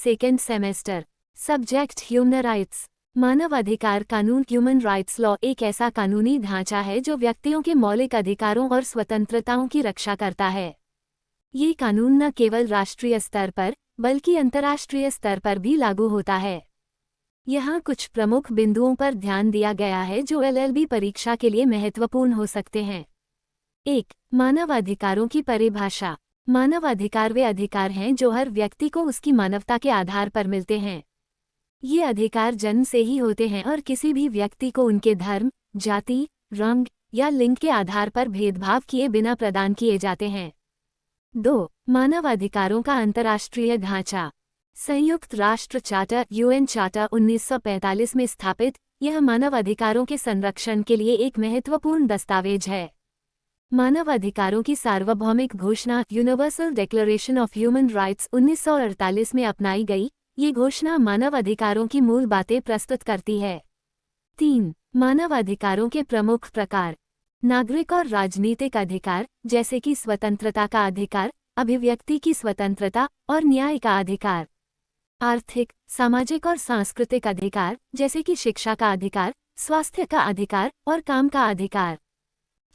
Second semester. Subject human rights. मानव अधिकार कानून ह्यूमन राइट्स लॉ एक ऐसा कानूनी ढांचा है जो व्यक्तियों के मौलिक अधिकारों और स्वतंत्रताओं की रक्षा करता है। ये कानून न केवल राष्ट्रीय स्तर पर बल्कि अंतर्राष्ट्रीय स्तर पर भी लागू होता है। यहाँ कुछ प्रमुख बिंदुओं पर ध्यान दिया गया है जो एलएलबी परीक्षा के लिए महत्वपूर्ण हो सकते हैं। 1. मानव अधिकारों की परिभाषा। मानव अधिकार वे अधिकार हैं जो हर व्यक्ति को उसकी मानवता के आधार पर मिलते हैं। ये अधिकार जन्म से ही होते हैं और किसी भी व्यक्ति को उनके धर्म, जाति, रंग या लिंग के आधार पर भेदभाव किए बिना प्रदान किए जाते हैं। 2. मानव अधिकारों का अंतर्राष्ट्रीय ढांचा। संयुक्त राष्ट्र चार्टर यूएन चार्टर 1945 में स्थापित, यह मानव अधिकारों के संरक्षण के लिए एक महत्वपूर्ण दस्तावेज है। मानव अधिकारों की सार्वभौमिक घोषणा universal declaration of human rights 1948 में अपनाई गई। ये घोषणा मानव अधिकारों की मूल बातें प्रस्तुत करती है। 3. मानव अधिकारों के प्रमुख प्रकार। नागरिक और राजनीतिक अधिकार, जैसे कि स्वतंत्रता का अधिकार, अभिव्यक्ति की स्वतंत्रता और न्याय का अधिकार। आर्थिक, सामाजिक और सांस्कृतिक अधिकार, जैसे कि शिक्षा का अधिकार, स्वास्थ्य का अधिकार और काम का अधिकार।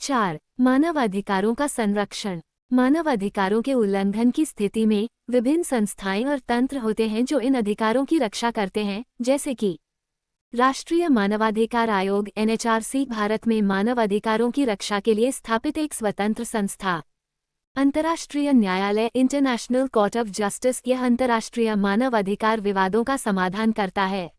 4. मानव अधिकारों का संरक्षण। मानव अधिकारों के उल्लंघन की स्थिति में विभिन्न संस्थाएं और तंत्र होते हैं जो इन अधिकारों की रक्षा करते हैं, जैसे कि राष्ट्रीय मानवाधिकार आयोग एनएचआरसी भारत में मानव अधिकारों की रक्षा के लिए स्थापित एक स्वतंत्र संस्था। अंतर्राष्ट्रीय न्यायालय इंटरनेशनल कोर्ट ऑफ जस्टिस, यह अंतर्राष्ट्रीय मानव अधिकार विवादों का समाधान करता है।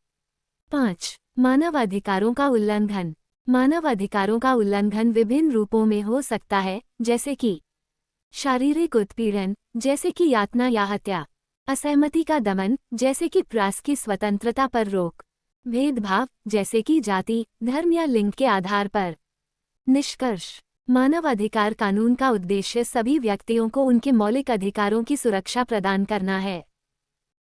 5. मानव अधिकारों का उल्लंघन। मानव अधिकारों का उल्लंघन विभिन्न रूपों में हो सकता है, जैसे कि शारीरिक उत्पीड़न, जैसे कि यातना या हत्या, असहमति का दमन, जैसे कि प्रेस की स्वतंत्रता पर रोक, भेदभाव, जैसे कि जाति, धर्म या लिंग के आधार पर। निष्कर्ष। मानव अधिकार कानून का उद्देश्य सभी व्यक्तियों को उनके मौलिक अधिकारों की सुरक्षा प्रदान करना है।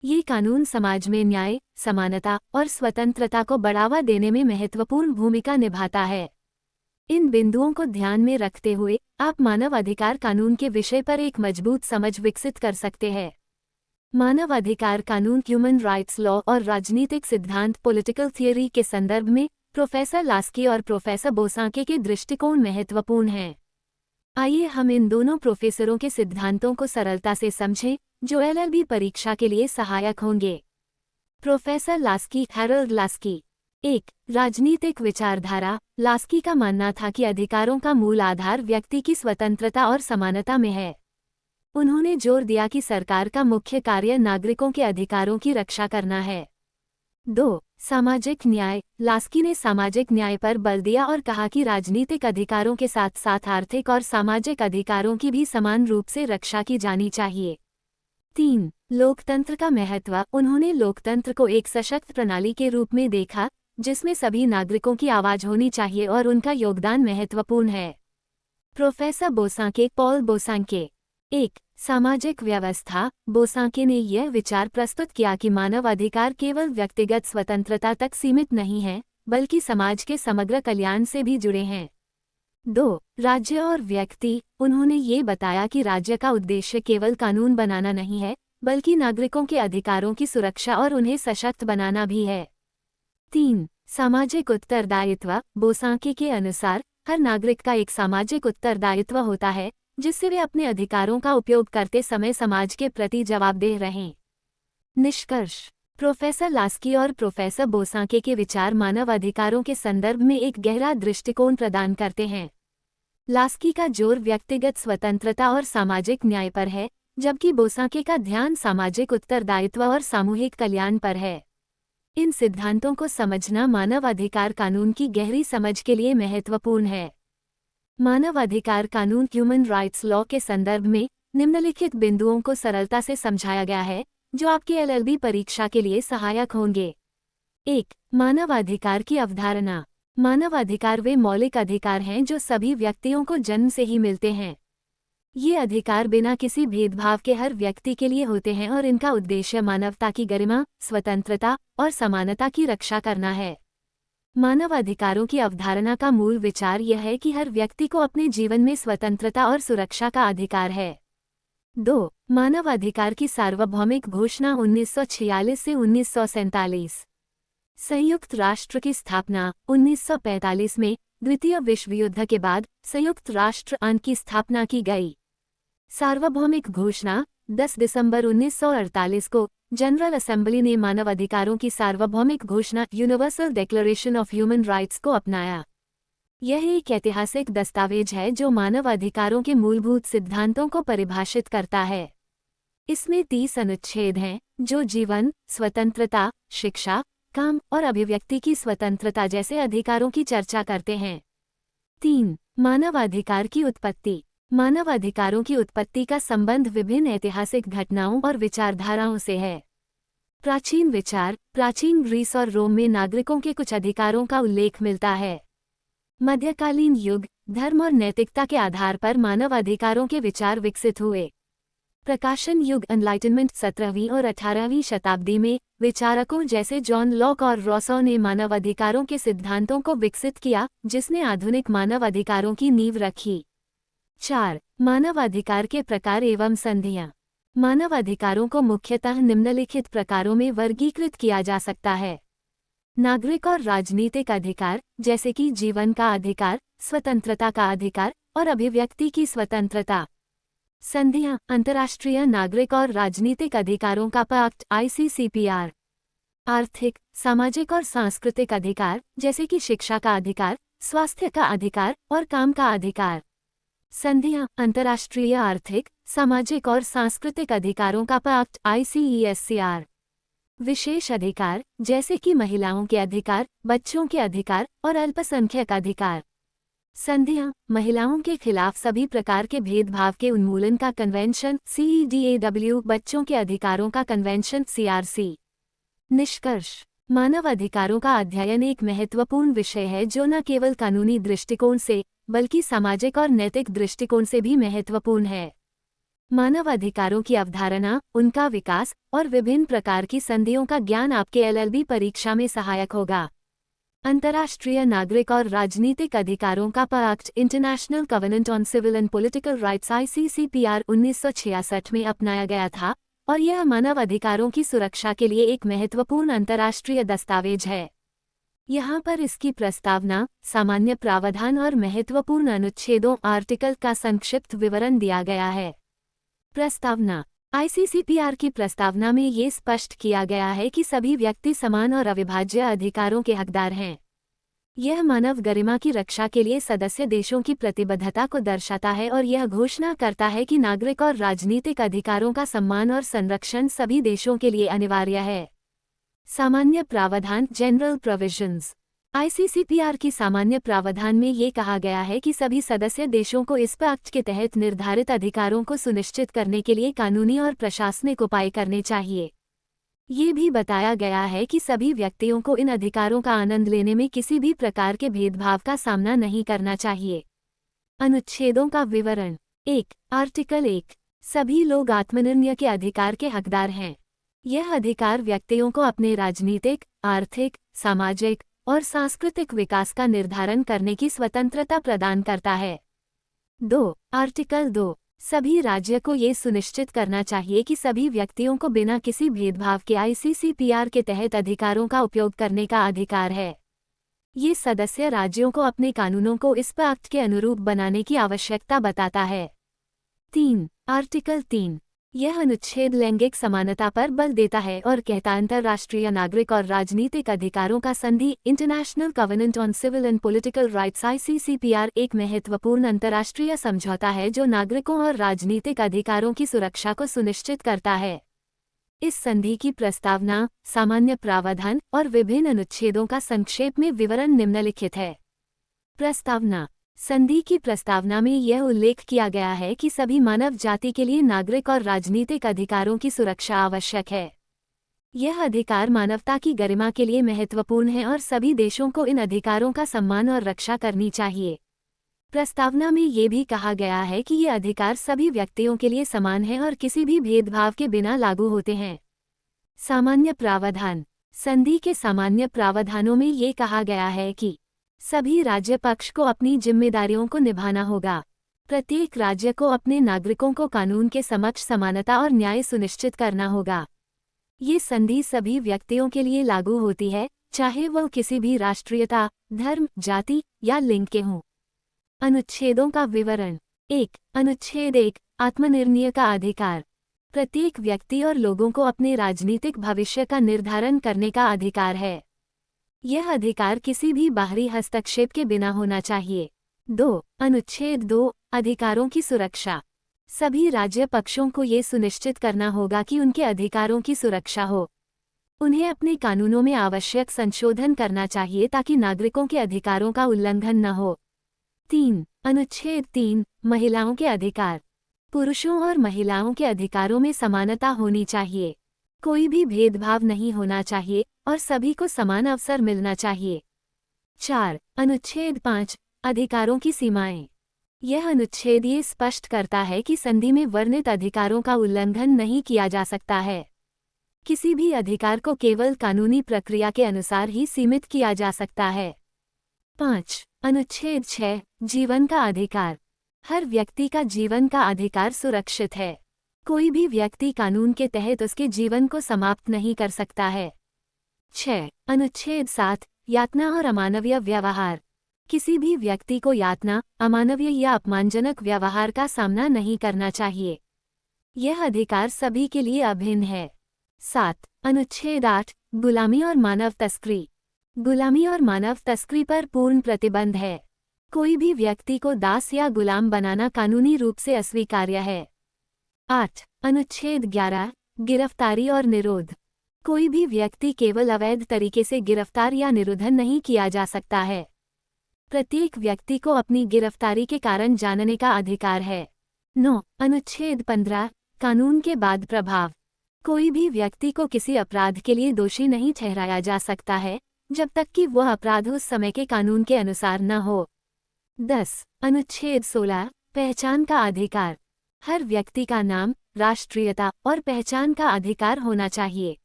ये कानून समाज में न्याय, समानता और स्वतंत्रता को बढ़ावा देने में महत्वपूर्ण भूमिका निभाता है। इन बिंदुओं को ध्यान में रखते हुए आप मानव अधिकार कानून के विषय पर एक मजबूत समझ विकसित कर सकते हैं। मानव अधिकार कानून ह्यूमन राइट्स लॉ और राजनीतिक सिद्धांत पॉलिटिकल थियरी के संदर्भ में प्रोफेसर लास्की और प्रोफेसर बोसाके के दृष्टिकोण महत्वपूर्ण हैं। आइए हम इन दोनों प्रोफेसरों के सिद्धांतों को सरलता से समझें, जो एलएलबी परीक्षा के लिए सहायक होंगे। Professor Laski, Harold Laski. 1. राजनीतिक विचारधारा। लास्की का मानना था कि अधिकारों का मूल आधार व्यक्ति की स्वतंत्रता और समानता में है। उन्होंने जोर दिया कि सरकार का मुख्य कार्य नागरिकों के अधिकारों की रक्षा करना है। 2. सामाजिक न्याय। लास्की ने सामाजिक न्याय पर बल दिया और कहा कि राजनीतिक अधिकारों के साथ साथ आर्थिक और सामाजिक अधिकारों की भी समान रूप से रक्षा की जानी चाहिए। 3. लोकतंत्र का महत्व। उन्होंने लोकतंत्र को एक सशक्त प्रणाली के रूप में देखा, जिसमें सभी नागरिकों की आवाज होनी चाहिए और उनका योगदान महत्वपूर्ण है। Professor Bosanquet, Paul Bosanquet. 1. सामाजिक व्यवस्था। बोसाके ने यह विचार प्रस्तुत किया कि मानव अधिकार केवल व्यक्तिगत स्वतंत्रता तक सीमित नहीं है, बल्कि समाज के समग्र कल्याण से भी जुड़े हैं। 2. राज्य और व्यक्ति। उन्होंने ये बताया कि राज्य का उद्देश्य केवल कानून बनाना नहीं है, बल्कि नागरिकों के अधिकारों की सुरक्षा और उन्हें सशक्त बनाना भी है। 3. सामाजिक उत्तरदायित्व। बोसाके के अनुसार हर नागरिक का एक सामाजिक उत्तरदायित्व होता है, जिससे वे अपने अधिकारों का उपयोग करते समय समाज के प्रति जवाबदेह रहें। निष्कर्ष। प्रोफेसर लास्की और प्रोफेसर बोसाके के विचार मानव अधिकारों के संदर्भ में एक गहरा दृष्टिकोण प्रदान करते हैं। लास्की का जोर व्यक्तिगत स्वतंत्रता और सामाजिक न्याय पर है, जबकि बोसाके का ध्यान सामाजिक उत्तरदायित्व और सामूहिक कल्याण पर है। इन सिद्धांतों को समझना मानव अधिकार कानून की गहरी समझ के लिए महत्वपूर्ण है। मानव अधिकार कानून ह्यूमन राइट्स लॉ के संदर्भ में निम्नलिखित बिंदुओं को सरलता से समझाया गया है, जो आपके एलएलबी परीक्षा के लिए सहायक होंगे। 1. मानव अधिकार की अवधारणा। मानव अधिकार वे मौलिक अधिकार हैं जो सभी व्यक्तियों को जन्म से ही मिलते हैं। ये अधिकार बिना किसी भेदभाव के हर व्यक्ति के लिए होते हैं और इनका उद्देश्य मानवता की गरिमा, स्वतंत्रता और समानता की रक्षा करना है। मानव अधिकारों की अवधारणा का मूल विचार यह है कि हर व्यक्ति को अपने जीवन में स्वतंत्रता और सुरक्षा का अधिकार है। 2. मानव अधिकार की सार्वभौमिक घोषणा 1946 से 1947। संयुक्त राष्ट्र की स्थापना 1945 में द्वितीय विश्व युद्ध के बाद संयुक्त राष्ट्र आन की स्थापना की गई। सार्वभौमिक घोषणा 10 दिसंबर 1948 को जनरल असेंबली ने मानव अधिकारों की सार्वभौमिक घोषणा universal declaration of human rights को अपनाया। यह एक ऐतिहासिक दस्तावेज है जो मानव अधिकारों के मूलभूत सिद्धांतों को परिभाषित करता है। इसमें 30 अनुच्छेद हैं जो जीवन, स्वतंत्रता, शिक्षा, काम और अभिव्यक्ति की स्वतंत्रता जैसे अधिकारों की चर्चा करते हैं। 3. मानव अधिकार की उत्पत्ति। मानव अधिकारों की उत्पत्ति का संबंध विभिन्न ऐतिहासिक घटनाओं और विचारधाराओं से है। प्राचीन विचार, प्राचीन ग्रीस और रोम में नागरिकों के कुछ अधिकारों का उल्लेख मिलता है। मध्यकालीन युग, धर्म और नैतिकता के आधार पर मानव अधिकारों के विचार विकसित हुए। प्रकाशन युग एनलाइटनमेंट 17वीं और 18वीं शताब्दी में विचारकों जैसे जॉन लॉक और रॉसो ने मानव अधिकारों के सिद्धांतों को विकसित किया, जिसने आधुनिक मानव अधिकारों की नींव रखी। 4. मानव अधिकार के प्रकार एवं संधियां। मानव अधिकारों को मुख्यतः निम्नलिखित प्रकारों में वर्गीकृत किया जा सकता है। नागरिक और राजनीतिक अधिकार, जैसे कि जीवन का अधिकार, स्वतंत्रता का अधिकार और अभिव्यक्ति की स्वतंत्रता। संधियां, अंतर्राष्ट्रीय नागरिक और राजनीतिक अधिकारों का पैक्ट ICCPR। आर्थिक, सामाजिक और सांस्कृतिक अधिकार, जैसे कि शिक्षा का अधिकार, स्वास्थ्य का अधिकार और काम का अधिकार। संधियां, अंतर्राष्ट्रीय आर्थिक, सामाजिक और सांस्कृतिक अधिकारों का पैक्ट ICESCR। विशेष अधिकार, जैसे कि महिलाओं के अधिकार, बच्चों के अधिकार और अल्पसंख्यक अधिकार। संधियां, महिलाओं के खिलाफ सभी प्रकार के भेदभाव के उन्मूलन का कन्वेंशन CEDAW, बच्चों के अधिकारों का कन्वेंशन CRC। निष्कर्ष। मानव अधिकारों का अध्ययन एक महत्वपूर्ण विषय है जो न केवल कानूनी दृष्टिकोण से बल्कि सामाजिक और नैतिक दृष्टिकोण से भी महत्वपूर्ण है। मानव अधिकारों की अवधारणा, उनका विकास और विभिन्न प्रकार की संधियों का ज्ञान आपके LLB परीक्षा में सहायक होगा। अंतर्राष्ट्रीय नागरिक और राजनीतिक अधिकारों का pact international covenant on civil and political rights ICCPR 1966 में अपनाया गया था और यह मानव अधिकारों की सुरक्षा के लिए एक महत्वपूर्ण अंतर्राष्ट्रीय दस्तावेज है। यहाँ पर इसकी प्रस्तावना, सामान्य प्रावधान और महत्वपूर्ण अनुच्छेदों आर्टिकल का संक्षिप्त विवरण दिया गया है। प्रस्तावना। ICCPR की प्रस्तावना में ये स्पष्ट किया गया है कि सभी व्यक्ति समान और अविभाज्य अधिकारों के हकदार हैं। यह मानव गरिमा की रक्षा के लिए सदस्य देशों की प्रतिबद्धता को दर्शाता है और यह घोषणा करता है कि नागरिक और राजनीतिक अधिकारों का सम्मान और संरक्षण सभी देशों के लिए अनिवार्य है। सामान्य प्रावधान, जनरल प्रोविजंस। ICCPR की सामान्य प्रावधान में ये कहा गया है कि सभी सदस्य देशों को इस पैक्ट के तहत निर्धारित अधिकारों को सुनिश्चित करने के लिए कानूनी और प्रशासनिक उपाय करने चाहिए। ये भी बताया गया है कि सभी व्यक्तियों को इन अधिकारों का आनंद लेने में किसी भी प्रकार के भेदभाव का सामना नहीं करना चाहिए। अनुच्छेदों का विवरण। 1. आर्टिकल 1। सभी लोग आत्मनिर्णय के अधिकार के हकदार हैं। यह अधिकार व्यक्तियों को अपने राजनीतिक, आर्थिक, सामाजिक और सांस्कृतिक विकास का निर्धारण करने की स्वतंत्रता प्रदान करता है। 2. आर्टिकल 2। सभी राज्य को ये सुनिश्चित करना चाहिए कि सभी व्यक्तियों को बिना किसी भेदभाव के ICCPR के तहत अधिकारों का उपयोग करने का अधिकार है। ये सदस्य राज्यों को अपने कानूनों को इस पैक्ट के अनुरूप बनाने की आवश्यकता बताता है। 3. आर्टिकल 3। यह अनुच्छेद लैंगिक समानता पर बल देता है और कहता अंतर्राष्ट्रीय नागरिक और राजनीतिक अधिकारों का संधि international covenant on civil and political rights ICCPR एक महत्वपूर्ण अंतर्राष्ट्रीय समझौता है जो नागरिकों और राजनीतिक अधिकारों की सुरक्षा को सुनिश्चित करता है। इस संधि की प्रस्तावना, सामान्य प्रावधान और विभिन्न अनुच्छेदों का संक्षेप में विवरण निम्नलिखित है। प्रस्तावना। संधि की प्रस्तावना में यह उल्लेख किया गया है कि सभी मानव जाति के लिए नागरिक और राजनीतिक अधिकारों की सुरक्षा आवश्यक है। यह अधिकार मानवता की गरिमा के लिए महत्वपूर्ण है और सभी देशों को इन अधिकारों का सम्मान और रक्षा करनी चाहिए। प्रस्तावना में ये भी कहा गया है कि ये अधिकार सभी व्यक्तियों के लिए समान है और किसी भी भेदभाव के बिना लागू होते हैं। सामान्य प्रावधान। संधि के सामान्य प्रावधानों में ये कहा गया है कि सभी राज्य पक्ष को अपनी जिम्मेदारियों को निभाना होगा। प्रत्येक राज्य को अपने नागरिकों को कानून के समक्ष समानता और न्याय सुनिश्चित करना होगा। ये संधि सभी व्यक्तियों के लिए लागू होती है, चाहे वह किसी भी राष्ट्रीयता, धर्म, जाति या लिंग के हों। अनुच्छेदों का विवरण। 1. अनुच्छेद 1, आत्मनिर्णय का अधिकार। प्रत्येक व्यक्ति और लोगों को अपने राजनीतिक भविष्य का निर्धारण करने का अधिकार है। यह अधिकार किसी भी बाहरी हस्तक्षेप के बिना होना चाहिए। 2. अनुच्छेद 2, अधिकारों की सुरक्षा। सभी राज्य पक्षों को ये सुनिश्चित करना होगा कि उनके अधिकारों की सुरक्षा हो। उन्हें अपने कानूनों में आवश्यक संशोधन करना चाहिए ताकि नागरिकों के अधिकारों का उल्लंघन न हो। 3. अनुच्छेद 3, महिलाओं के अधिकार। पुरुषों और महिलाओं के अधिकारों में समानता होनी चाहिए। कोई भी भेदभाव नहीं होना चाहिए और सभी को समान अवसर मिलना चाहिए। 4. अनुच्छेद 5, अधिकारों की सीमाएं। यह अनुच्छेद ये स्पष्ट करता है कि संधि में वर्णित अधिकारों का उल्लंघन नहीं किया जा सकता है। किसी भी अधिकार को केवल कानूनी प्रक्रिया के अनुसार ही सीमित किया जा सकता है। 5. अनुच्छेद 6, जीवन का अधिकार। हर व्यक्ति का जीवन का अधिकार सुरक्षित है। कोई भी व्यक्ति कानून के तहत उसके जीवन को समाप्त नहीं कर सकता है। 6. अनुच्छेद 7, यातना और अमानवीय व्यवहार। किसी भी व्यक्ति को यातना, अमानवीय या अपमानजनक व्यवहार का सामना नहीं करना चाहिए। यह अधिकार सभी के लिए अभिन्न है। 7. अनुच्छेद 8, गुलामी और मानव तस्करी। गुलामी और मानव तस्करी पर पूर्ण प्रतिबंध है। कोई भी व्यक्ति को दास या गुलाम बनाना कानूनी रूप से अस्वीकार्य है। 8. अनुच्छेद 11, गिरफ्तारी और निरोध। कोई भी व्यक्ति केवल अवैध तरीके से गिरफ्तार या निरोधन नहीं किया जा सकता है। प्रत्येक व्यक्ति को अपनी गिरफ्तारी के कारण जानने का अधिकार है। 9. अनुच्छेद 15, कानून के बाद प्रभाव। कोई भी व्यक्ति को किसी अपराध के लिए दोषी नहीं ठहराया जा सकता है जब तक कि वह अपराध उस समय के कानून के अनुसार न हो। 10. अनुच्छेद 16, पहचान का अधिकार। हर व्यक्ति का नाम, राष्ट्रीयता और पहचान का अधिकार होना चाहिए।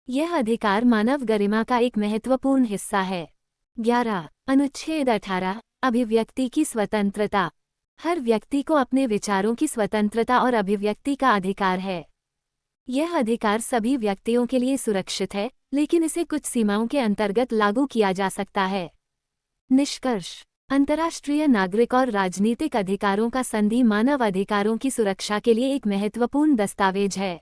यह अधिकार मानव गरिमा का एक महत्वपूर्ण हिस्सा है। 11. अनुच्छेद 18, अभिव्यक्ति की स्वतंत्रता। हर व्यक्ति को अपने विचारों की स्वतंत्रता और अभिव्यक्ति का अधिकार है। यह अधिकार सभी व्यक्तियों के लिए सुरक्षित है, लेकिन इसे कुछ सीमाओं के अंतर्गत लागू किया जा सकता है। निष्कर्ष। अंतर्राष्ट्रीय नागरिक और राजनीतिक अधिकारों का संधि मानव अधिकारों की सुरक्षा के लिए एक महत्वपूर्ण दस्तावेज है।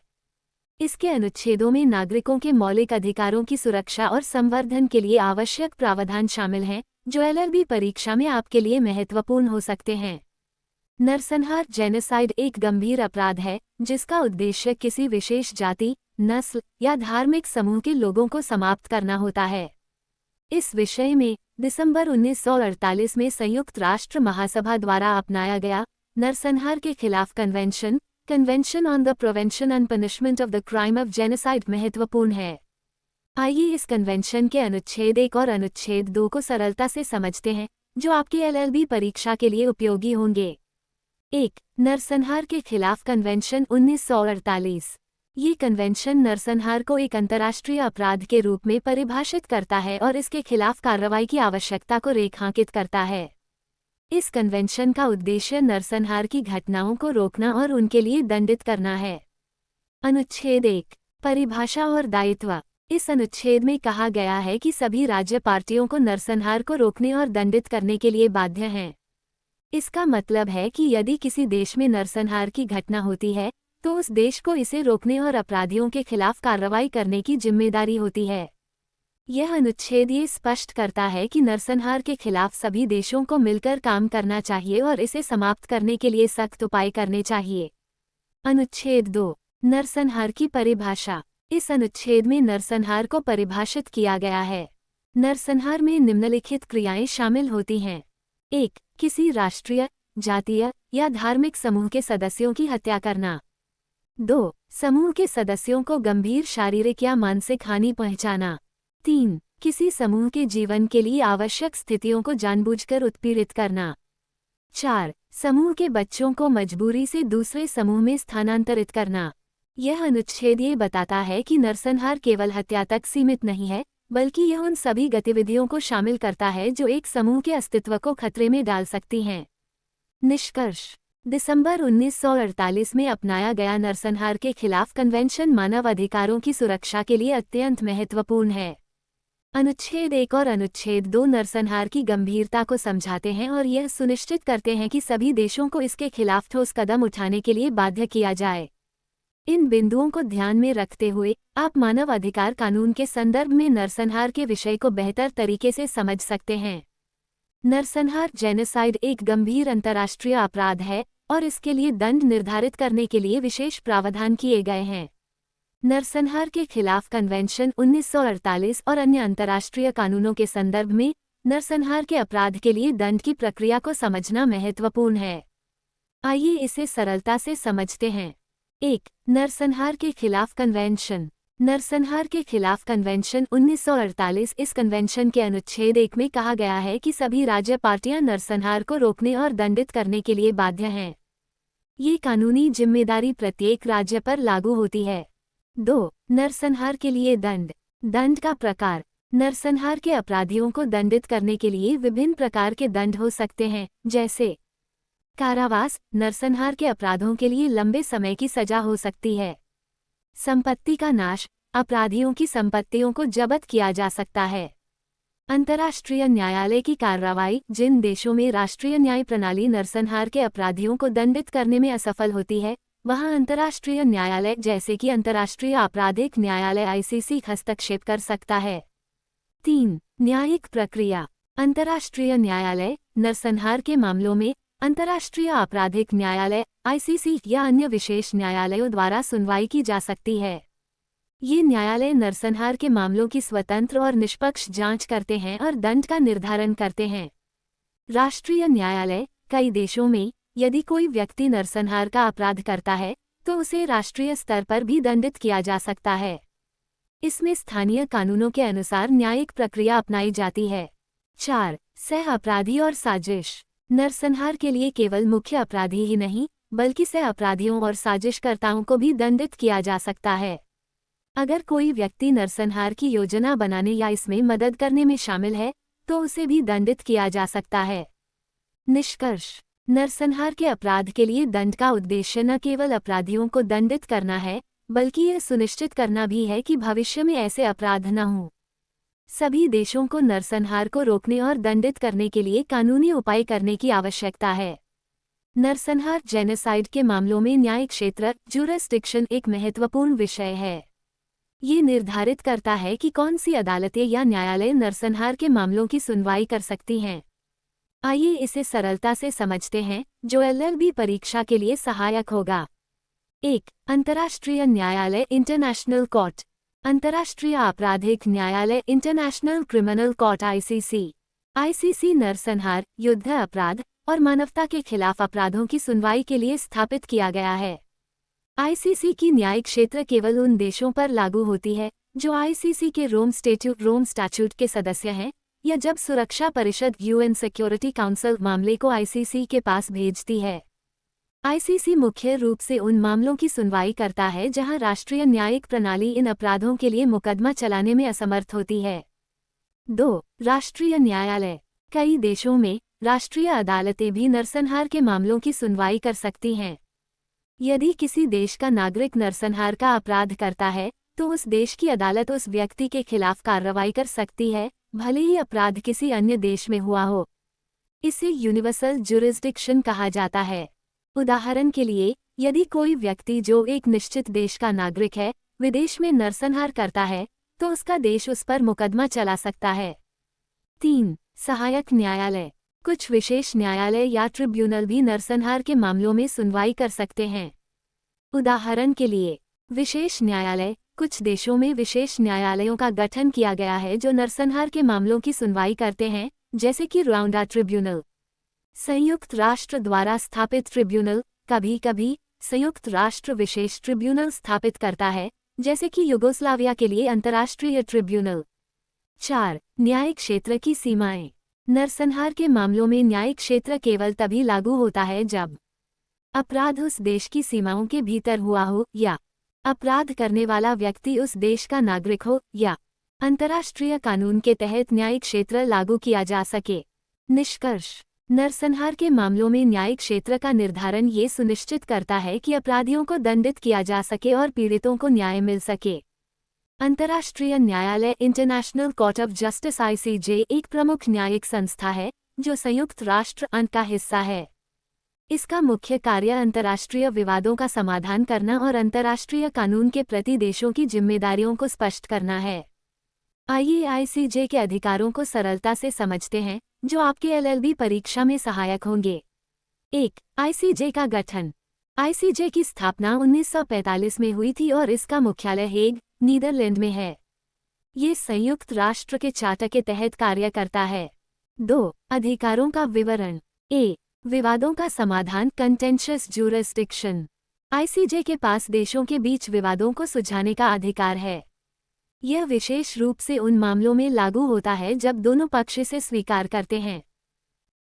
इसके अनुच्छेदों में नागरिकों के मौलिक अधिकारों की सुरक्षा और संवर्धन के लिए आवश्यक प्रावधान शामिल हैं, जो एलएलबी परीक्षा में आपके लिए महत्वपूर्ण हो सकते हैं। नरसंहार जेनोसाइड एक गंभीर अपराध है जिसका उद्देश्य किसी विशेष जाति, नस्ल या धार्मिक समूह के लोगों को समाप्त करना होता है। इस विषय में दिसंबर 1948 में संयुक्त राष्ट्र महासभा द्वारा अपनाया गया नरसंहार के खिलाफ convention on the prevention and punishment of the crime of genocide महत्वपूर्ण है। आइए इस कन्वेंशन के अनुच्छेद 1 और अनुच्छेद 2 को सरलता से समझते हैं, जो आपकी एलएलबी परीक्षा के लिए उपयोगी होंगे। 1. नरसंहार के खिलाफ कन्वेंशन 1948। ये कन्वेंशन नरसंहार को एक अंतर्राष्ट्रीय अपराध के रूप में परिभाषित करता है और इसके खिलाफ कार्रवाई की आवश्यकता को रेखांकित करता है। इस कन्वेंशन का उद्देश्य नरसंहार की घटनाओं को रोकना और उनके लिए दंडित करना है। अनुच्छेद 1, परिभाषा और दायित्व। इस अनुच्छेद में कहा गया है कि सभी राज्य पार्टियों को नरसंहार को रोकने और दंडित करने के लिए बाध्य हैं। इसका मतलब है कि यदि किसी देश में नरसंहार की घटना होती है तो उस देश को इसे रोकने और अपराधियों के खिलाफ कार्रवाई करने की जिम्मेदारी होती है। यह अनुच्छेद ये स्पष्ट करता है कि नरसंहार के खिलाफ सभी देशों को मिलकर काम करना चाहिए और इसे समाप्त करने के लिए सख्त उपाय करने चाहिए। अनुच्छेद 2, नरसंहार की परिभाषा। इस अनुच्छेद में नरसंहार को परिभाषित किया गया है। नरसंहार में निम्नलिखित क्रियाएं शामिल होती हैं। 1. किसी राष्ट्रीय, जातीय या धार्मिक समूह के सदस्यों की हत्या करना। 2. समूह के सदस्यों को गंभीर शारीरिक या मानसिक हानि पहुंचाना। 3. किसी समूह के जीवन के लिए आवश्यक स्थितियों को जानबूझकर उत्पीड़ित करना। 4. समूह के बच्चों को मजबूरी से दूसरे समूह में स्थानांतरित करना। यह अनुच्छेद ये बताता है कि नरसंहार केवल हत्या तक सीमित नहीं है, बल्कि यह उन सभी गतिविधियों को शामिल करता है जो एक समूह के अस्तित्व को खतरे में डाल सकती हैं। निष्कर्ष। दिसंबर 1948 में अपनाया गया नरसंहार के खिलाफ कन्वेंशन मानव अधिकारों की सुरक्षा के लिए अत्यंत महत्वपूर्ण है। अनुच्छेद 1 और अनुच्छेद 2 नरसंहार की गंभीरता को समझाते हैं और यह सुनिश्चित करते हैं कि सभी देशों को इसके खिलाफ ठोस कदम उठाने के लिए बाध्य किया जाए। इन बिंदुओं को ध्यान में रखते हुए आप मानव अधिकार कानून के संदर्भ में नरसंहार के विषय को बेहतर तरीके से समझ सकते हैं। नरसंहार जेनोसाइड एक गंभीर अंतर्राष्ट्रीय अपराध है और इसके लिए दंड निर्धारित करने के लिए विशेष प्रावधान किए गए हैं। नरसंहार के खिलाफ कन्वेंशन 1948 और अन्य अंतर्राष्ट्रीय कानूनों के संदर्भ में नरसंहार के अपराध के लिए दंड की प्रक्रिया को समझना महत्वपूर्ण है। आइए इसे सरलता से समझते हैं। 1. नरसंहार के खिलाफ कन्वेंशन। नरसंहार के खिलाफ कन्वेंशन 1948। इस कन्वेंशन के अनुच्छेद 1 में कहा गया है कि सभी राज्य पार्टियां नरसंहार को रोकने और दंडित करने के लिए बाध्य हैं। ये कानूनी जिम्मेदारी प्रत्येक राज्य पर लागू होती है। 2. नरसंहार के लिए दंड। दंड का प्रकार। नरसंहार के अपराधियों को दंडित करने के लिए विभिन्न प्रकार के दंड हो सकते हैं, जैसे कारावास। नरसंहार के अपराधों के लिए लंबे समय की सजा हो सकती है। संपत्ति का नाश। अपराधियों की संपत्तियों को जब्त किया जा सकता है। अंतर्राष्ट्रीय न्यायालय की कार्रवाई। जिन देशों में राष्ट्रीय न्याय प्रणाली नरसंहार के अपराधियों को दंडित करने में असफल होती है, वहां अंतर्राष्ट्रीय न्यायालय जैसे कि अंतर्राष्ट्रीय आपराधिक न्यायालय (ICC) हस्तक्षेप कर सकता है। 3. न्यायिक प्रक्रिया। अंतर्राष्ट्रीय न्यायालय। नरसंहार के मामलों में अंतर्राष्ट्रीय आपराधिक न्यायालय (ICC) या अन्य विशेष न्यायालयों द्वारा सुनवाई की जा सकती है। ये न्यायालय नरसंहार के मामलों की स्वतंत्र और निष्पक्ष जांच करते हैं और दंड का निर्धारण करते हैं। राष्ट्रीय न्यायालय। कई देशों में यदि कोई व्यक्ति नरसंहार का अपराध करता है तो उसे राष्ट्रीय स्तर पर भी दंडित किया जा सकता है। इसमें स्थानीय कानूनों के अनुसार न्यायिक प्रक्रिया अपनाई जाती है। 4. सह अपराधी और साजिश। नरसंहार के लिए केवल मुख्य अपराधी ही नहीं बल्कि सह अपराधियों और साजिशकर्ताओं को भी दंडित किया जा सकता है। अगर कोई व्यक्ति नरसंहार की योजना बनाने या इसमें मदद करने में शामिल है तो उसे भी दंडित किया जा सकता है। निष्कर्ष। नरसंहार के अपराध के लिए दंड का उद्देश्य न केवल अपराधियों को दंडित करना है बल्कि यह सुनिश्चित करना भी है कि भविष्य में ऐसे अपराध न हों। सभी देशों को नरसंहार को रोकने और दंडित करने के लिए कानूनी उपाय करने की आवश्यकता है। नरसंहार जेनोसाइड के मामलों में न्यायिक क्षेत्र ज्यूरिसडिक्शन एक महत्वपूर्ण विषय है। ये निर्धारित करता है कि कौन सी अदालतें या न्यायालय नरसंहार के मामलों की सुनवाई कर सकती हैं। आइए इसे सरलता से समझते हैं, जो LLB परीक्षा के लिए सहायक होगा। 1. अंतर्राष्ट्रीय न्यायालय इंटरनेशनल कोर्ट। अंतर्राष्ट्रीय आपराधिक न्यायालय international criminal court (ICC). ICC नरसंहार, युद्ध अपराध और मानवता के खिलाफ अपराधों की सुनवाई के लिए स्थापित किया गया है। ICC की न्यायिक क्षेत्र केवल उन देशों पर लागू होती है जो ICC के रोम स्टैट्यूट के सदस्य हैं या जब सुरक्षा परिषद UN सिक्योरिटी काउंसिल मामले को ICC के पास भेजती है। ICC मुख्य रूप से उन मामलों की सुनवाई करता है जहां राष्ट्रीय न्यायिक प्रणाली इन अपराधों के लिए मुकदमा चलाने में असमर्थ होती है। 2. राष्ट्रीय न्यायालय। कई देशों में राष्ट्रीय अदालतें भी नरसंहार के मामलों की सुनवाई कर सकती हैं। यदि किसी देश का नागरिक नरसंहार का अपराध करता है तो उस देश की अदालत उस व्यक्ति के खिलाफ कार्रवाई कर सकती है, भले ही अपराध किसी अन्य देश में हुआ हो। इसे यूनिवर्सल ज्यूरिसडिक्शन कहा जाता है। उदाहरण के लिए, यदि कोई व्यक्ति जो एक निश्चित देश का नागरिक है विदेश में नरसंहार करता है तो उसका देश उस पर मुकदमा चला सकता है। 3. सहायक न्यायालय। कुछ विशेष न्यायालय या ट्रिब्यूनल भी नरसंहार के मामलों में सुनवाई कर सकते हैं। उदाहरण के लिए, विशेष न्यायालय। कुछ देशों में विशेष न्यायालयों का गठन किया गया है जो नरसंहार के मामलों की सुनवाई करते हैं, जैसे कि रुआंडा ट्रिब्यूनल। संयुक्त राष्ट्र द्वारा स्थापित ट्रिब्यूनल। कभी कभी संयुक्त राष्ट्र विशेष ट्रिब्यूनल स्थापित करता है, जैसे कि युगोस्लाविया के लिए अंतर्राष्ट्रीय ट्रिब्यूनल। 4. न्यायिक क्षेत्र की सीमाएं। नरसंहार के मामलों में न्यायिक क्षेत्र केवल तभी लागू होता है जब अपराध उस देश की सीमाओं के भीतर हुआ हो या अपराध करने वाला व्यक्ति उस देश का नागरिक हो या अंतर्राष्ट्रीय कानून के तहत न्यायिक क्षेत्र लागू किया जा सके। निष्कर्ष। नरसंहार के मामलों में न्यायिक क्षेत्र का निर्धारण ये सुनिश्चित करता है कि अपराधियों को दंडित किया जा सके और पीड़ितों को न्याय मिल सके। अंतर्राष्ट्रीय न्यायालय international court of justice (ICJ) एक प्रमुख न्यायिक संस्था है जो संयुक्त राष्ट्र संघ का हिस्सा है। इसका मुख्य कार्य अंतर्राष्ट्रीय विवादों का समाधान करना और अंतर्राष्ट्रीय कानून के प्रति देशों की जिम्मेदारियों को स्पष्ट करना है। आइए ICJ के अधिकारों को सरलता से समझते हैं, जो आपके LLB परीक्षा में सहायक होंगे। 1. ICJ का गठन। ICJ की स्थापना 1945 में हुई थी और इसका मुख्यालय हेग, नीदरलैंड में है। ये संयुक्त राष्ट्र के चार्टर के तहत कार्य करता है। 2. अधिकारों का विवरण। A. विवादों का समाधान कंटेंशियस ज्यूरिसडिक्शन। ICJ के पास देशों के बीच विवादों को सुलझाने का अधिकार है। यह विशेष रूप से उन मामलों में लागू होता है जब दोनों पक्ष इसे स्वीकार करते हैं।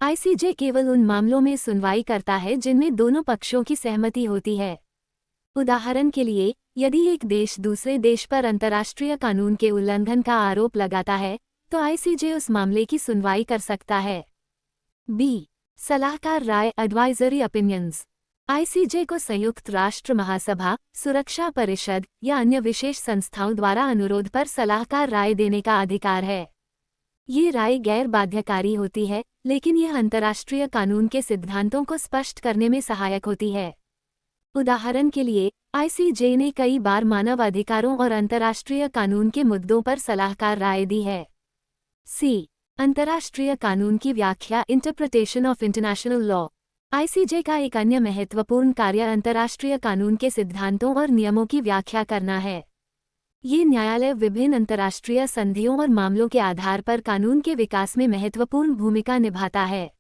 ICJ केवल उन मामलों में सुनवाई करता है जिनमें दोनों पक्षों की सहमति होती है। उदाहरण के लिए, यदि एक देश दूसरे देश पर अंतर्राष्ट्रीय कानून के उल्लंघन का आरोप लगाता है, तो ICJ उस मामले की सुनवाई कर सकता है। B. सलाहकार राय एडवाइजरी ओपिनियंस। ICJ को संयुक्त राष्ट्र महासभा, सुरक्षा परिषद या अन्य विशेष संस्थाओं द्वारा अनुरोध पर सलाहकार राय देने का अधिकार है। ये राय गैर बाध्यकारी होती है, लेकिन यह अंतर्राष्ट्रीय कानून के सिद्धांतों को स्पष्ट करने में सहायक होती है। उदाहरण के लिए, ICJ ने कई बार मानव अधिकारों और अंतर्राष्ट्रीय कानून के मुद्दों पर सलाहकार राय दी है। C. अंतर्राष्ट्रीय कानून की व्याख्या interpretation of international law. ICJ का एक अन्य महत्वपूर्ण कार्य अंतर्राष्ट्रीय कानून के सिद्धांतों और नियमों की व्याख्या करना है। ये न्यायालय विभिन्न अंतर्राष्ट्रीय संधियों और मामलों के आधार पर कानून के विकास में महत्वपूर्ण भूमिका निभाता है।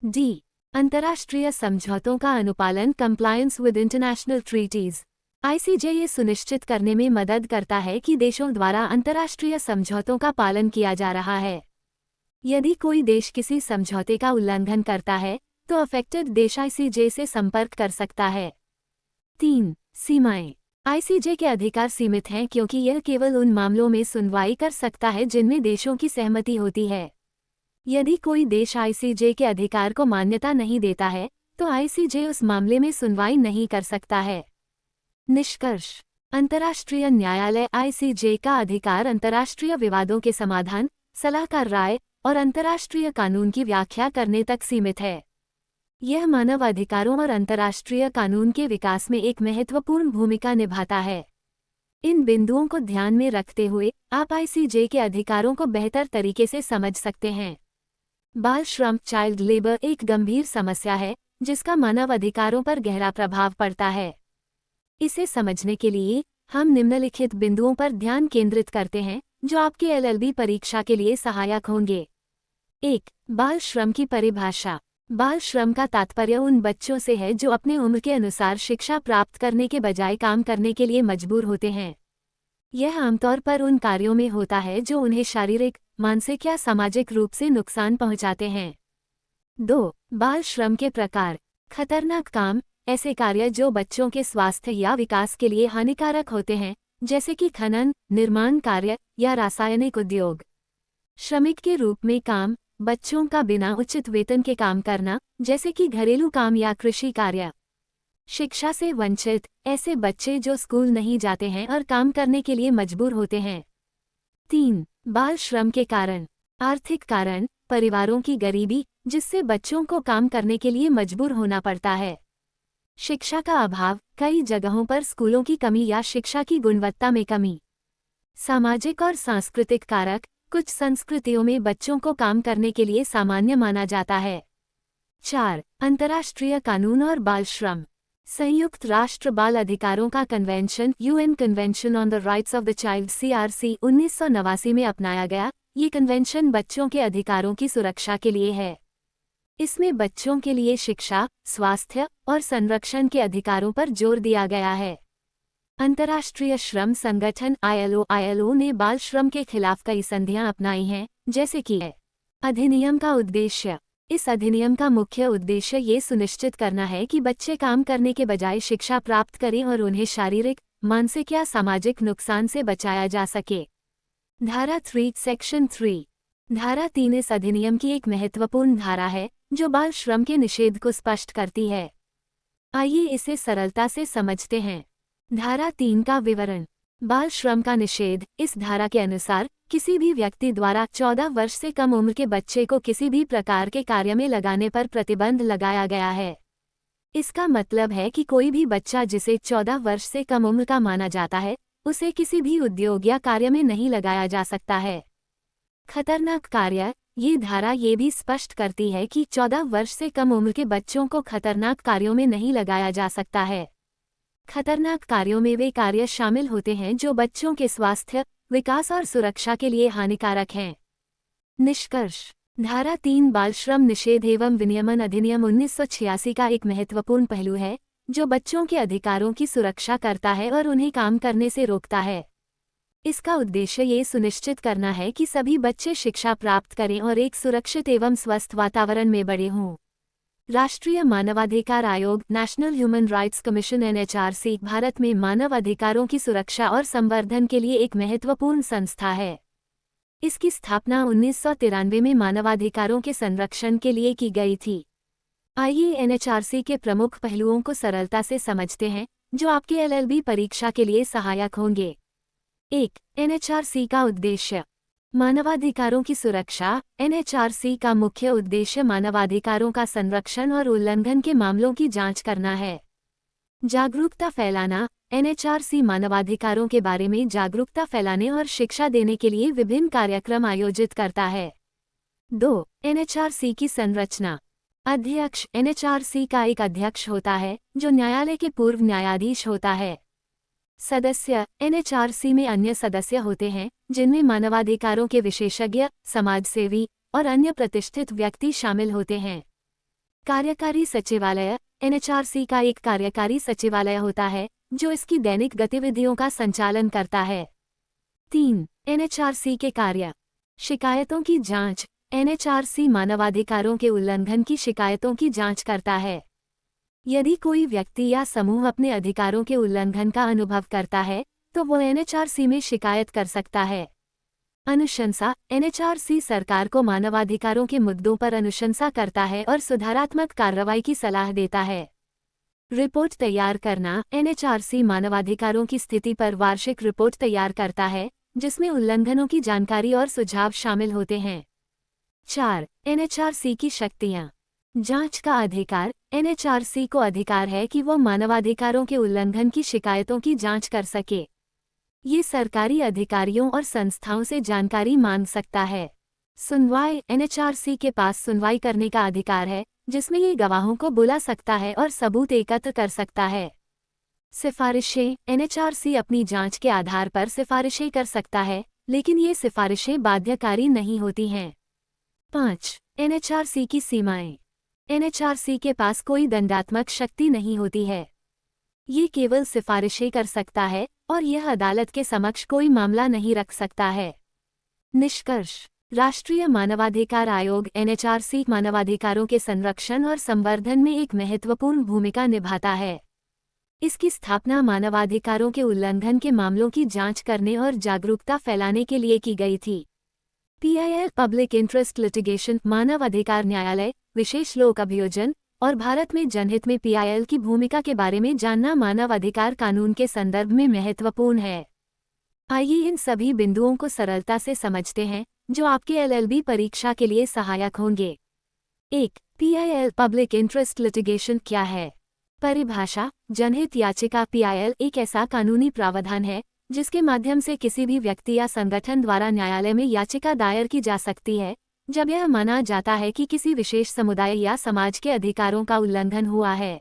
D. अंतर्राष्ट्रीय समझौतों का अनुपालन compliance with international treaties. ICJ ये सुनिश्चित करने में मदद करता है कि देशों द्वारा अंतर्राष्ट्रीय समझौतों का पालन किया जा रहा है। यदि कोई देश किसी समझौते का उल्लंघन करता है, तो अफेक्टेड देश ICJ से संपर्क कर सकता है। 3. सीमाएं। ICJ के अधिकार सीमित हैं क्योंकि यह केवल उन मामलों में सुनवाई कर सकता है जिनमें देशों की सहमति होती है। यदि कोई देश ICJ के अधिकार को मान्यता नहीं देता है, तो ICJ उस मामले में सुनवाई नहीं कर सकता है। निष्कर्ष। अंतर्राष्ट्रीय न्यायालय ICJ का अधिकार अंतर्राष्ट्रीय विवादों के समाधान, सलाहकार राय और अंतर्राष्ट्रीय कानून की व्याख्या करने तक सीमित है। यह मानव अधिकारों और अंतर्राष्ट्रीय कानून के विकास में एक महत्वपूर्ण भूमिका निभाता है। इन बिंदुओं को ध्यान में रखते हुए आप ICJ के अधिकारों को बेहतर तरीके से समझ सकते हैं। बाल श्रम चाइल्ड लेबर एक गंभीर समस्या है जिसका मानव अधिकारों पर गहरा प्रभाव पड़ता है। इसे समझने के लिए हम निम्नलिखित बिंदुओं पर ध्यान केंद्रित करते हैं जो आपके LLB परीक्षा के लिए सहायक होंगे। 1. बाल श्रम की परिभाषा। बाल श्रम का तात्पर्य उन बच्चों से है जो अपने उम्र के अनुसार शिक्षा प्राप्त करने के बजाय काम करने के लिए मजबूर होते हैं। यह आमतौर पर उन कार्यों में होता है जो उन्हें शारीरिक, मानसिक या सामाजिक रूप से नुकसान पहुंचाते हैं। 2. बाल श्रम के प्रकार। खतरनाक काम, ऐसे कार्य जो बच्चों के स्वास्थ्य या विकास के लिए हानिकारक होते हैं, जैसे कि खनन, निर्माण कार्य या रासायनिक उद्योग। श्रमिक के रूप में काम, बच्चों का बिना उचित वेतन के काम करना, जैसे कि घरेलू काम या कृषि कार्य। शिक्षा से वंचित, ऐसे बच्चे जो स्कूल नहीं जाते हैं और काम करने के लिए मजबूर होते हैं। 3. बाल श्रम के कारण। आर्थिक कारण, परिवारों की गरीबी, जिससे बच्चों को काम करने के लिए मजबूर होना पड़ता है। शिक्षा का अभाव, कई जगहों पर स्कूलों की कमी या शिक्षा की गुणवत्ता में कमी। सामाजिक और सांस्कृतिक कारक, कुछ संस्कृतियों में बच्चों को काम करने के लिए सामान्य माना जाता है। 4. अंतर्राष्ट्रीय कानून और बाल श्रम। संयुक्त राष्ट्र बाल अधिकारों का convention UN convention on the rights of the child CRC 1989 में अपनाया गया। ये कन्वेंशन बच्चों के अधिकारों की सुरक्षा के लिए है। इसमें बच्चों के लिए शिक्षा, स्वास्थ्य और संरक्षण के अधिकारों पर जोर दिया गया है। अंतर्राष्ट्रीय श्रम संगठन ILO ने बाल श्रम के खिलाफ कई संधियां अपनाई हैं, जैसे कि अधिनियम का उद्देश्य। इस अधिनियम का मुख्य उद्देश्य ये सुनिश्चित करना है कि बच्चे काम करने के बजाय शिक्षा प्राप्त करें और उन्हें शारीरिक, मानसिक या सामाजिक नुकसान से बचाया जा सके। धारा 3 सेक्शन 3 धारा 3 इस अधिनियम की एक महत्वपूर्ण धारा है जो बाल श्रम के निषेध को स्पष्ट करती है। आइए इसे सरलता से समझते हैं। धारा 3 का विवरण। बाल श्रम का निषेध। इस धारा के अनुसार किसी भी व्यक्ति द्वारा 14 वर्ष से कम उम्र के बच्चे को किसी भी प्रकार के कार्य में लगाने पर प्रतिबंध लगाया गया है। इसका मतलब है कि कोई भी बच्चा जिसे 14 वर्ष से कम उम्र का माना जाता है, उसे किसी भी उद्योग या कार्य में नहीं लगाया जा सकता है। खतरनाक कार्य। ये धारा ये भी स्पष्ट करती है कि 14 वर्ष से कम उम्र के बच्चों को खतरनाक कार्यों में नहीं लगाया जा सकता है। खतरनाक कार्यों में वे कार्य शामिल होते हैं जो बच्चों के स्वास्थ्य, विकास और सुरक्षा के लिए हानिकारक हैं। निष्कर्ष। धारा 3 बाल श्रम निषेध एवं विनियमन अधिनियम 1986 का एक महत्वपूर्ण पहलू है जो बच्चों के अधिकारों की सुरक्षा करता है और उन्हें काम करने से रोकता है। इसका उद्देश्य ये सुनिश्चित करना है कि सभी बच्चे शिक्षा प्राप्त करें और एक सुरक्षित एवं स्वस्थ वातावरण में बड़े हों। राष्ट्रीय मानवाधिकार आयोग national human rights commission NHRC Bharat में मानव अधिकारों की सुरक्षा और संवर्धन के लिए एक महत्वपूर्ण संस्था है। इसकी स्थापना 1993 में मानवाधिकारों के संरक्षण के लिए की गई थी। आइए NHRC के प्रमुख पहलुओं को सरलता से समझते हैं जो आपके LLB परीक्षा के लिए सहायक होंगे। 1. NHRC का उद्देश्य। मानवाधिकारों की सुरक्षा। NHRC का मुख्य उद्देश्य मानवाधिकारों का संरक्षण और उल्लंघन के मामलों की जांच करना है। जागरूकता फैलाना। NHRC मानवाधिकारों के बारे में जागरूकता फैलाने और शिक्षा देने के लिए विभिन्न कार्यक्रम आयोजित करता है। 2. NHRC की संरचना। अध्यक्ष। NHRC का एक अध्यक्ष होता है जो न्यायालय के पूर्व न्यायाधीश होता है। सदस्य। NHRC में अन्य सदस्य होते हैं जिनमें मानवाधिकारों के विशेषज्ञ, समाजसेवी और अन्य प्रतिष्ठित व्यक्ति शामिल होते हैं। कार्यकारी सचिवालय। NHRC का एक कार्यकारी सचिवालय होता है जो इसकी दैनिक गतिविधियों का संचालन करता है। 3. NHRC के कार्य। शिकायतों की जांच। NHRC मानवाधिकारों के उल्लंघन की शिकायतों की जांच करता है। यदि कोई व्यक्ति या समूह अपने अधिकारों के उल्लंघन का अनुभव करता है तो वो NHRC में शिकायत कर सकता है। अनुशंसा। NHRC सरकार को मानवाधिकारों के मुद्दों पर अनुशंसा करता है और सुधारात्मक कार्रवाई की सलाह देता है। रिपोर्ट तैयार करना। NHRC मानवाधिकारों की स्थिति पर वार्षिक रिपोर्ट तैयार करता है जिसमें उल्लंघनों की जानकारी और सुझाव शामिल होते हैं। 4. NHRC की शक्तियाँ। जांच का अधिकार। NHRC को अधिकार है कि वो मानवाधिकारों के उल्लंघन की शिकायतों की जांच कर सके। ये सरकारी अधिकारियों और संस्थाओं से जानकारी मांग सकता है। सुनवाई। NHRC के पास सुनवाई करने का अधिकार है जिसमें ये गवाहों को बुला सकता है और सबूत एकत्र कर सकता है। सिफारिशें। NHRC अपनी जांच के आधार पर सिफारिशें कर सकता है लेकिन ये सिफारिशें बाध्यकारी नहीं होती हैं। 5. NHRC की सीमाएं। NHRC के पास कोई दंडात्मक शक्ति नहीं होती है। ये केवल सिफारिशें कर सकता है और यह अदालत के समक्ष कोई मामला नहीं रख सकता है। निष्कर्ष। राष्ट्रीय मानवाधिकार आयोग NHRC मानवाधिकारों के संरक्षण और संवर्धन में एक महत्वपूर्ण भूमिका निभाता है। इसकी स्थापना मानवाधिकारों के उल्लंघन के मामलों की जांच करने और जागरूकता फैलाने के लिए की गई थी। PIL पब्लिक इंटरेस्ट लिटिगेशन मानव अधिकार न्यायालय, विशेष लोक अभियोजन और भारत में जनहित में PIL की भूमिका के बारे में जानना मानव अधिकार कानून के संदर्भ में महत्वपूर्ण है। आइए इन सभी बिंदुओं को सरलता से समझते हैं जो आपके LLB परीक्षा के लिए सहायक होंगे। 1. PIL पब्लिक इंटरेस्ट लिटिगेशन क्या है? परिभाषा। जनहित याचिका। PIL एक ऐसा कानूनी प्रावधान है जिसके माध्यम से किसी भी व्यक्ति या संगठन द्वारा न्यायालय में याचिका दायर की जा सकती है जब यह माना जाता है कि किसी विशेष समुदाय या समाज के अधिकारों का उल्लंघन हुआ है।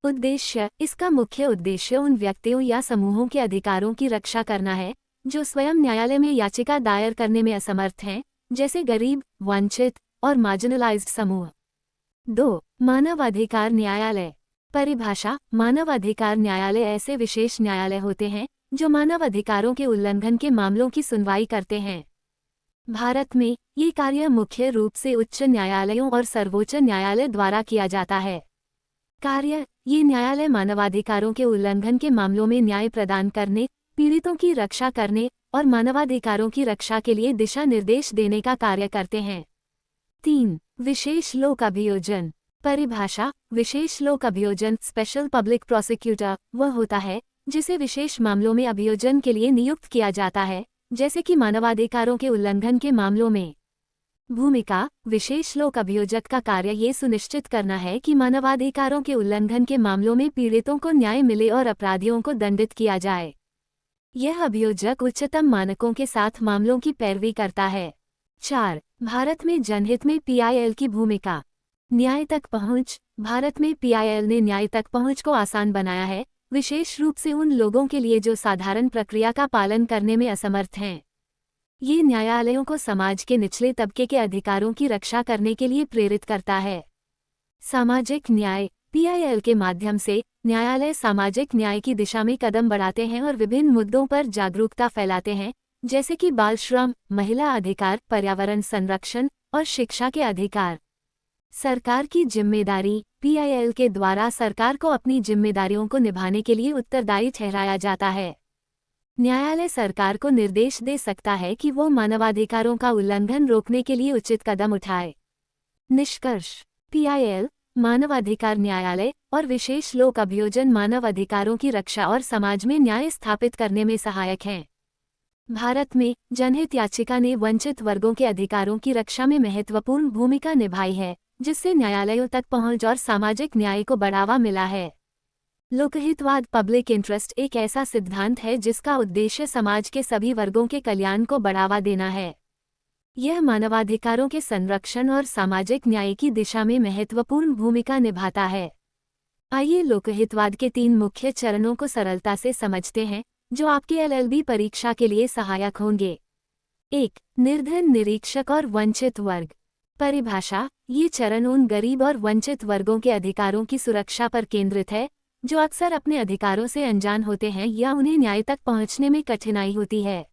उद्देश्य। इसका मुख्य उद्देश्य उन व्यक्तियों या समूहों के अधिकारों की रक्षा करना है जो स्वयं न्यायालय में याचिका दायर करने में असमर्थ हैं, जैसे गरीब, वंचित और मार्जिनलाइज्ड समूह। 2. मानव अधिकार न्यायालय। परिभाषा। मानव अधिकार न्यायालय ऐसे विशेष न्यायालय होते हैं जो मानव अधिकारों के उल्लंघन के मामलों की सुनवाई करते हैं। भारत में ये कार्य मुख्य रूप से उच्च न्यायालयों और सर्वोच्च न्यायालय द्वारा किया जाता है। कार्य। ये न्यायालय मानवाधिकारों के उल्लंघन के मामलों में न्याय प्रदान करने, पीड़ितों की रक्षा करने और मानवाधिकारों की रक्षा के लिए दिशा निर्देश देने का कार्य करते हैं। 3. विशेष लोक अभियोजन। परिभाषा। विशेष लोक अभियोजन स्पेशल पब्लिक प्रोसिक्यूटर वह होता है जिसे विशेष मामलों में अभियोजन के लिए नियुक्त किया जाता है, जैसे कि मानवाधिकारों के उल्लंघन के मामलों में। भूमिका। विशेष लोक अभियोजक का कार्य ये सुनिश्चित करना है कि मानवाधिकारों के उल्लंघन के मामलों में पीड़ितों को न्याय मिले और अपराधियों को दंडित किया जाए। यह अभियोजक उच्चतम मानकों के साथ मामलों की पैरवी करता है। 4. भारत में जनहित में पीआईएल की भूमिका। न्याय तक पहुंच। भारत में पीआईएल ने न्याय तक पहुंच को आसान बनाया है, विशेष रूप से उन लोगों के लिए जो साधारण प्रक्रिया का पालन करने में असमर्थ हैं। ये न्यायालयों को समाज के निचले तबके के अधिकारों की रक्षा करने के लिए प्रेरित करता है। सामाजिक न्याय। पीआईएल के माध्यम से न्यायालय सामाजिक न्याय की दिशा में कदम बढ़ाते हैं और विभिन्न मुद्दों पर जागरूकता फैलाते हैं, जैसे कि बाल श्रम, महिला अधिकार, पर्यावरण संरक्षण और शिक्षा के अधिकार। सरकार की जिम्मेदारी। पीआईएल के द्वारा सरकार को अपनी जिम्मेदारियों को निभाने के लिए उत्तरदायी ठहराया जाता है। न्यायालय सरकार को निर्देश दे सकता है कि वो मानवाधिकारों का उल्लंघन रोकने के लिए उचित कदम उठाए। निष्कर्ष। पीआईएल, मानवाधिकार न्यायालय और विशेष लोक अभियोजन मानव अधिकारों की रक्षा और समाज में न्याय स्थापित करने में सहायक हैं। भारत में जनहित याचिका ने वंचित वर्गों के अधिकारों की रक्षा में महत्वपूर्ण भूमिका निभाई है, जिससे न्यायालयों तक पहुंच और सामाजिक न्याय को बढ़ावा मिला है। लोकहितवाद पब्लिक इंटरेस्ट एक ऐसा सिद्धांत है जिसका उद्देश्य समाज के सभी वर्गों के कल्याण को बढ़ावा देना है। यह मानवाधिकारों के संरक्षण और सामाजिक न्याय की दिशा में महत्वपूर्ण भूमिका निभाता है। आइए लोकहितवाद के 3 मुख्य चरणों को सरलता से समझते हैं, जो आपके एलएलबी परीक्षा के लिए सहायक होंगे। 1. निर्धन, निरीक्षक और वंचित वर्ग। परिभाषा। ये चरण उन गरीब और वंचित वर्गों के अधिकारों की सुरक्षा पर केंद्रित है, जो अक्सर अपने अधिकारों से अनजान होते हैं या उन्हें न्याय तक पहुंचने में कठिनाई होती है।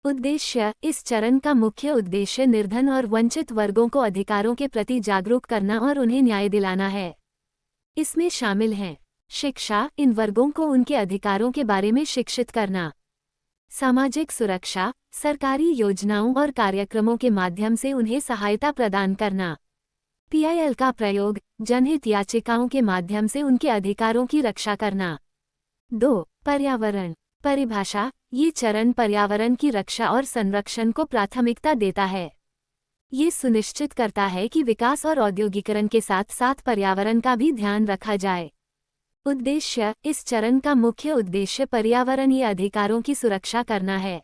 उद्देश्य। इस चरण का मुख्य उद्देश्य निर्धन और वंचित वर्गों को अधिकारों के प्रति जागरूक करना और उन्हें न्याय दिलाना है। इसमें शामिल हैं शिक्षा। इन वर्गों को उनके अधिकारों के बारे में शिक्षित करना। सामाजिक सुरक्षा। सरकारी योजनाओं और कार्यक्रमों के माध्यम से उन्हें सहायता प्रदान करना। पीआईएल का प्रयोग। जनहित याचिकाओं के माध्यम से उनके अधिकारों की रक्षा करना। 2. पर्यावरण। परिभाषा। ये चरण पर्यावरण की रक्षा और संरक्षण को प्राथमिकता देता है। ये सुनिश्चित करता है कि विकास और औद्योगिकरण के साथ साथ पर्यावरण का भी ध्यान रखा जाए। उद्देश्य। इस चरण का मुख्य उद्देश्य पर्यावरणीय अधिकारों की सुरक्षा करना है।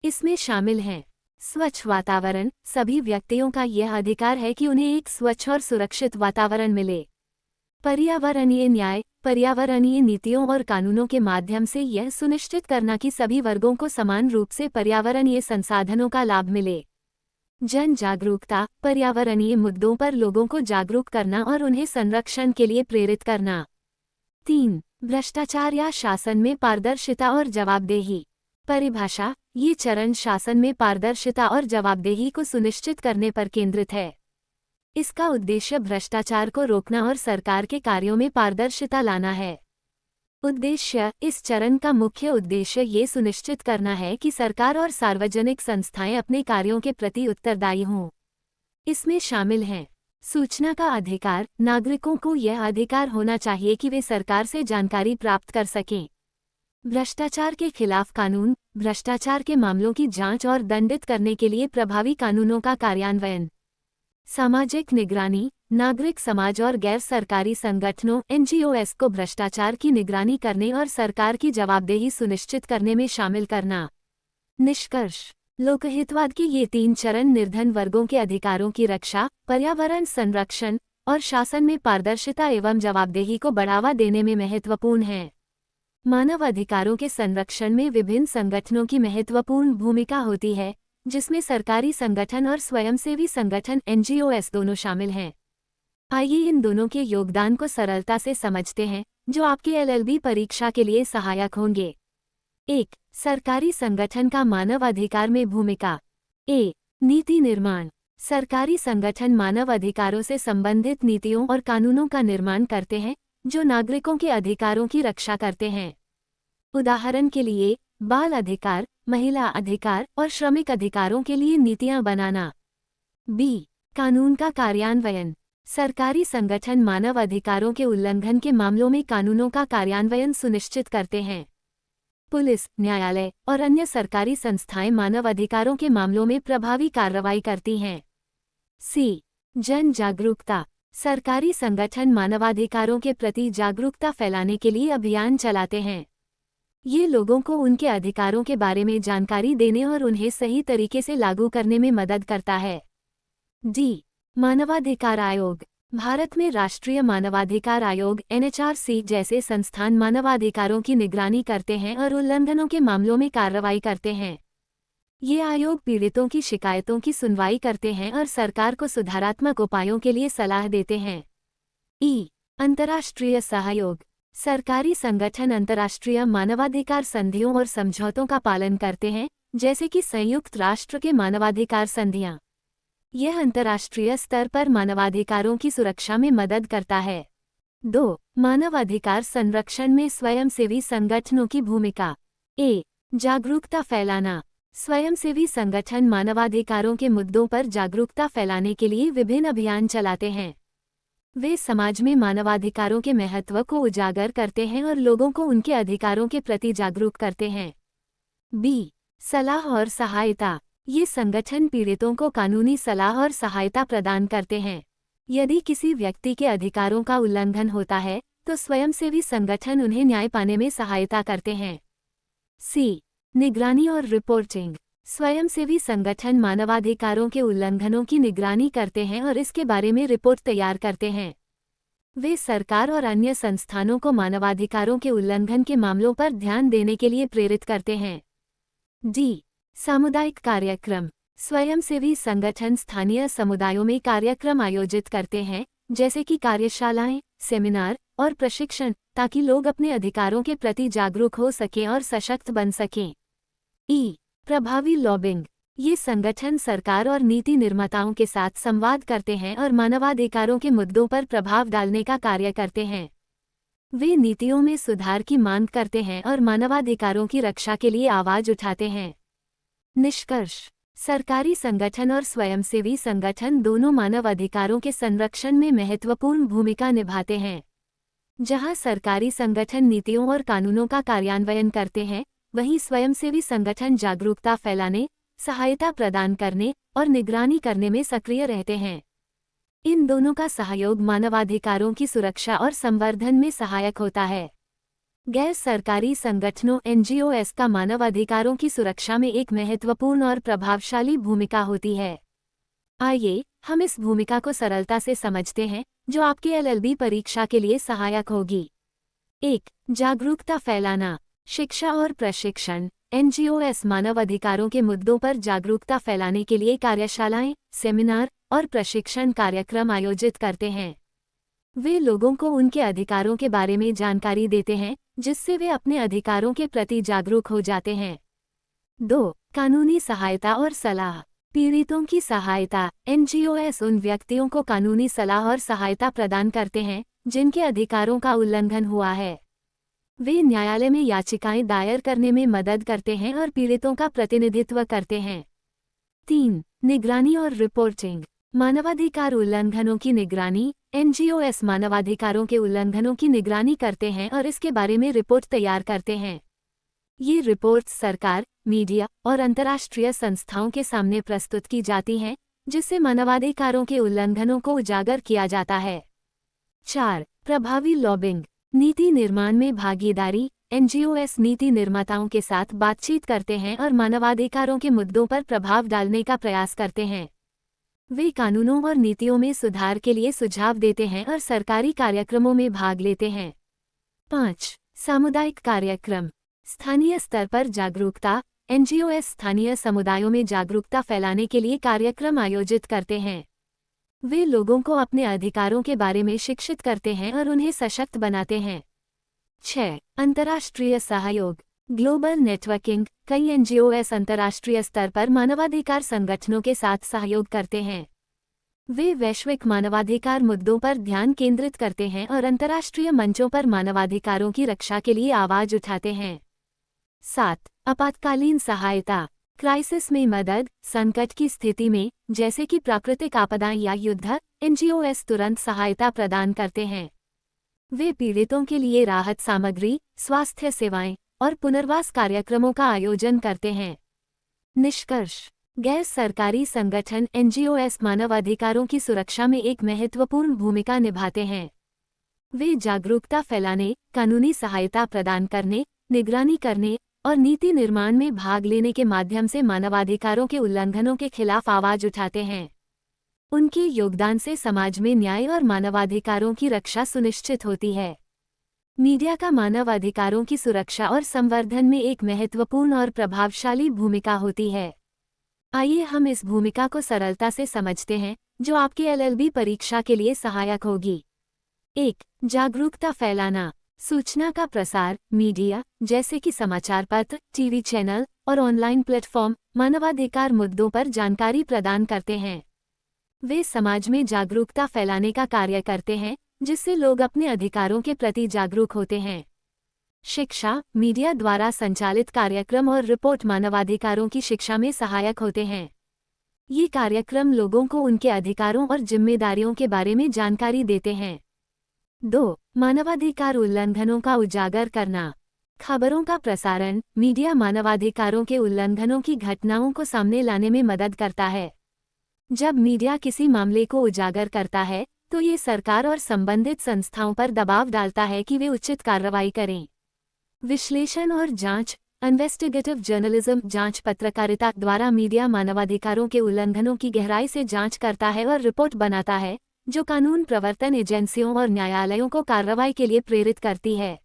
इसमें शामिल हैं स्वच्छ वातावरण। सभी व्यक्तियों का यह अधिकार है कि उन्हें एक स्वच्छ और सुरक्षित वातावरण मिले। पर्यावरणीय न्याय। पर्यावरणीय नीतियों और कानूनों के माध्यम से यह सुनिश्चित करना कि सभी वर्गों को समान रूप से पर्यावरणीय संसाधनों का लाभ मिले। जन जागरूकता। पर्यावरणीय मुद्दों पर लोगों को जागरूक करना और उन्हें संरक्षण के लिए प्रेरित करना। 3. भ्रष्टाचार या शासन में पारदर्शिता और जवाबदेही। परिभाषा। ये चरण शासन में पारदर्शिता और जवाबदेही को सुनिश्चित करने पर केंद्रित है। इसका उद्देश्य भ्रष्टाचार को रोकना और सरकार के कार्यों में पारदर्शिता लाना है। उद्देश्य। इस चरण का मुख्य उद्देश्य ये सुनिश्चित करना है कि सरकार और सार्वजनिक संस्थाएं अपने कार्यों के प्रति उत्तरदायी हों। इसमें शामिल हैं सूचना का अधिकार। नागरिकों को यह अधिकार होना चाहिए कि वे सरकार से जानकारी प्राप्त कर सकें। भ्रष्टाचार के खिलाफ कानून। भ्रष्टाचार के मामलों की जांच और दंडित करने के लिए प्रभावी कानूनों का कार्यान्वयन। सामाजिक निगरानी। नागरिक समाज और गैर सरकारी संगठनों एनजीओएस को भ्रष्टाचार की निगरानी करने और सरकार की जवाबदेही सुनिश्चित करने में शामिल करना। निष्कर्ष। लोकहितवाद के ये 3 चरण निर्धन वर्गों के अधिकारों की रक्षा, पर्यावरण संरक्षण और शासन में पारदर्शिता एवं जवाबदेही को बढ़ावा देने में महत्वपूर्ण हैं। मानव अधिकारों के संरक्षण में विभिन्न संगठनों की महत्वपूर्ण भूमिका होती है, जिसमें सरकारी संगठन और स्वयंसेवी संगठन एनजीओएस दोनों शामिल हैं। आइए इन दोनों के योगदान को सरलता से समझते हैं, जो आपके एलएलबी परीक्षा के लिए सहायक होंगे। 1. सरकारी संगठन का मानव अधिकार में भूमिका। नीति निर्माण। सरकारी संगठन मानव अधिकारों से संबंधित नीतियों और कानूनों का निर्माण करते हैं, जो नागरिकों के अधिकारों की रक्षा करते हैं। उदाहरण के लिए, बाल अधिकार। महिला अधिकार और श्रमिक अधिकारों के लिए नीतियां बनाना। बी, कानून का कार्यान्वयन। सरकारी संगठन मानव अधिकारों के उल्लंघन के मामलों में कानूनों का कार्यान्वयन सुनिश्चित करते हैं। पुलिस, न्यायालय और अन्य सरकारी संस्थाएं मानव अधिकारों के मामलों में प्रभावी कार्रवाई करती हैं। सी, जन जागरूकता। सरकारी संगठन मानवाधिकारों के प्रति जागरूकता फैलाने के लिए अभियान चलाते हैं। ये लोगों को उनके अधिकारों के बारे में जानकारी देने और उन्हें सही तरीके से लागू करने में मदद करता है। डी, मानवाधिकार आयोग। भारत में राष्ट्रीय मानवाधिकार आयोग (NHRC) जैसे संस्थान मानवाधिकारों की निगरानी करते हैं और उल्लंघनों के मामलों में कार्रवाई करते हैं। ये आयोग पीड़ितों की शिकायतों की सुनवाई करते हैं और सरकार को सुधारात्मक उपायों के लिए सलाह देते हैं। ई, अंतर्राष्ट्रीय सहयोग। सरकारी संगठन अंतर्राष्ट्रीय मानवाधिकार संधियों और समझौतों का पालन करते हैं, जैसे कि संयुक्त राष्ट्र के मानवाधिकार संधियां। यह अंतर्राष्ट्रीय स्तर पर मानवाधिकारों की सुरक्षा में मदद करता है। 2. मानवाधिकार संरक्षण में स्वयंसेवी संगठनों की भूमिका। ए, जागरूकता फैलाना। स्वयंसेवी संगठन मानवाधिकारों के मुद्दों पर जागरूकता फैलाने के लिए विभिन्न अभियान चलाते हैं। वे समाज में मानवाधिकारों के महत्व को उजागर करते हैं और लोगों को उनके अधिकारों के प्रति जागरूक करते हैं। बी, सलाह और सहायता। ये संगठन पीड़ितों को कानूनी सलाह और सहायता प्रदान करते हैं। यदि किसी व्यक्ति के अधिकारों का उल्लंघन होता है, तो स्वयंसेवी संगठन उन्हें न्याय पाने में सहायता करते हैं। सी, निगरानी और रिपोर्टिंग। स्वयंसेवी संगठन मानवाधिकारों के उल्लंघनों की निगरानी करते हैं और इसके बारे में रिपोर्ट तैयार करते हैं। वे सरकार और अन्य संस्थानों को मानवाधिकारों के उल्लंघन के मामलों पर ध्यान देने के लिए प्रेरित करते हैं। डी, सामुदायिक कार्यक्रम। स्वयंसेवी संगठन स्थानीय समुदायों में कार्यक्रम आयोजित करते हैं, जैसे कि कार्यशालाएं, सेमिनार और प्रशिक्षण, ताकि लोग अपने अधिकारों के प्रति जागरूक हो सकें और सशक्त बन सकें। ई, प्रभावी लॉबिंग। ये संगठन सरकार और नीति निर्माताओं के साथ संवाद करते हैं और मानवाधिकारों के मुद्दों पर प्रभाव डालने का कार्य करते हैं। वे नीतियों में सुधार की मांग करते हैं और मानवाधिकारों की रक्षा के लिए आवाज उठाते हैं। निष्कर्ष। सरकारी संगठन और स्वयंसेवी संगठन दोनों मानव अधिकारों के संरक्षण में महत्वपूर्ण भूमिका निभाते हैं। जहां सरकारी संगठन नीतियों और कानूनों का कार्यान्वयन करते हैं, वहीं स्वयंसेवी संगठन जागरूकता फैलाने, सहायता प्रदान करने और निगरानी करने में सक्रिय रहते हैं। इन दोनों का सहयोग मानवाधिकारों की सुरक्षा और संवर्धन में सहायक होता है। गैर सरकारी संगठनों (NGOs) का मानव अधिकारों की सुरक्षा में एक महत्वपूर्ण और प्रभावशाली भूमिका होती है। आइए हम इस भूमिका को सरलता से समझते हैं, जो आपके LLB परीक्षा के लिए सहायक होगी। 1. जागरूकता फैलाना। शिक्षा और प्रशिक्षण। NGOs मानव अधिकारों के मुद्दों पर जागरूकता फैलाने के लिए कार्यशालाएं, सेमिनार और प्रशिक्षण कार्यक्रम आयोजित करते हैं। वे लोगों को उनके अधिकारों के बारे में जानकारी देते हैं, जिससे वे अपने अधिकारों के प्रति जागरूक हो जाते हैं। 2. कानूनी सहायता और सलाह। पीड़ितों की सहायता। NGOs उन व्यक्तियों को कानूनी सलाह और सहायता प्रदान करते हैं, जिनके अधिकारों का उल्लंघन हुआ है। वे न्यायालय में याचिकाएं दायर करने में मदद करते हैं और पीड़ितों का प्रतिनिधित्व करते हैं। 3. निगरानी और रिपोर्टिंग। मानवाधिकार उल्लंघनों की निगरानी। NGOs मानवाधिकारों के उल्लंघनों की निगरानी करते हैं और इसके बारे में रिपोर्ट तैयार करते हैं। ये रिपोर्ट्स सरकार, मीडिया और अंतर्राष्ट्रीय संस्थाओं के सामने प्रस्तुत की जाती हैं, जिससे मानवाधिकारों के उल्लंघनों को उजागर किया जाता है। 4. प्रभावी लॉबिंग। नीति निर्माण में भागीदारी। NGOs नीति निर्माताओं के साथ बातचीत करते हैं और मानवाधिकारों के मुद्दों पर प्रभाव डालने का प्रयास करते हैं। वे कानूनों और नीतियों में सुधार के लिए सुझाव देते हैं और सरकारी कार्यक्रमों में भाग लेते हैं। 5. सामुदायिक कार्यक्रम। स्थानीय स्तर पर जागरूकता। NGOs स्थानीय समुदायों में जागरूकता फैलाने के लिए कार्यक्रम आयोजित करते हैं। वे लोगों को अपने अधिकारों के बारे में शिक्षित करते हैं और उन्हें सशक्त बनाते हैं। 6. अंतर्राष्ट्रीय सहयोग। Global networking. कई NGOs अंतर्राष्ट्रीय स्तर पर मानवाधिकार संगठनों के साथ सहयोग करते हैं। वे वैश्विक मानवाधिकार मुद्दों पर ध्यान केंद्रित करते हैं और अंतर्राष्ट्रीय मंचों पर मानवाधिकारों की रक्षा के लिए आवाज उठाते हैं। 7. आपातकालीन सहायता, क्राइसिस में मदद, संकट की स्थिति में, जैसे कि प्राकृतिक आपदा या युद्ध, एनजीओएस तुरंत सहायता प्रदान करते हैं। वे पीड़ितों के लिए राहत सामग्री, स्वास्थ्य सेवाएं और पुनर्वास कार्यक्रमों का आयोजन करते हैं। निष्कर्ष: गैर सरकारी संगठन एनजीओएस मानवाधिकारों की सुरक्षा में एक महत्वपूर्ण भूमिका निभाते हैं। वे जागरूकता फैलाने, कानूनी सहायता प्रदान करने, निगरानी करने और नीति निर्माण में भाग लेने के माध्यम से मानवाधिकारों के उल्लंघनों के खिलाफ आवाज उठाते हैं। उनके योगदान से समाज में न्याय और मानवाधिकारों की रक्षा सुनिश्चित होती है। मीडिया का मानवाधिकारों की सुरक्षा और संवर्धन में एक महत्वपूर्ण और प्रभावशाली भूमिका होती है। आइए हम इस भूमिका को सरलता से समझते हैं, जो आपके एलएलबी परीक्षा के लिए सहायक होगी। 1. जागरूकता फैलाना। सूचना का प्रसार, मीडिया जैसे कि समाचार पत्र, टीवी चैनल और ऑनलाइन प्लेटफॉर्म मानवाधिकार मुद्दों पर जानकारी प्रदान करते हैं। वे समाज में जागरूकता फैलाने का कार्य करते हैं, जिससे लोग अपने अधिकारों के प्रति जागरूक होते हैं। शिक्षा, मीडिया द्वारा संचालित कार्यक्रम और रिपोर्ट मानवाधिकारों की शिक्षा में सहायक होते हैं। ये कार्यक्रम लोगों को उनके अधिकारों और जिम्मेदारियों के बारे में जानकारी देते हैं। 2. मानवाधिकार उल्लंघनों का उजागर करना। खबरों का प्रसारण, मीडिया मानवाधिकारों के उल्लंघनों की घटनाओं को सामने लाने में मदद करता है। जब मीडिया किसी मामले को उजागर करता है, तो ये सरकार और संबंधित संस्थाओं पर दबाव डालता है कि वे उचित कार्रवाई करें। विश्लेषण और जांच, इन्वेस्टिगेटिव जर्नलिज्म जांच पत्रकारिता द्वारा मीडिया मानवाधिकारों के उल्लंघनों की गहराई से जांच करता है और रिपोर्ट बनाता है, जो कानून प्रवर्तन एजेंसियों और न्यायालयों को कार्रवाई के लिए प्रेरित करती है।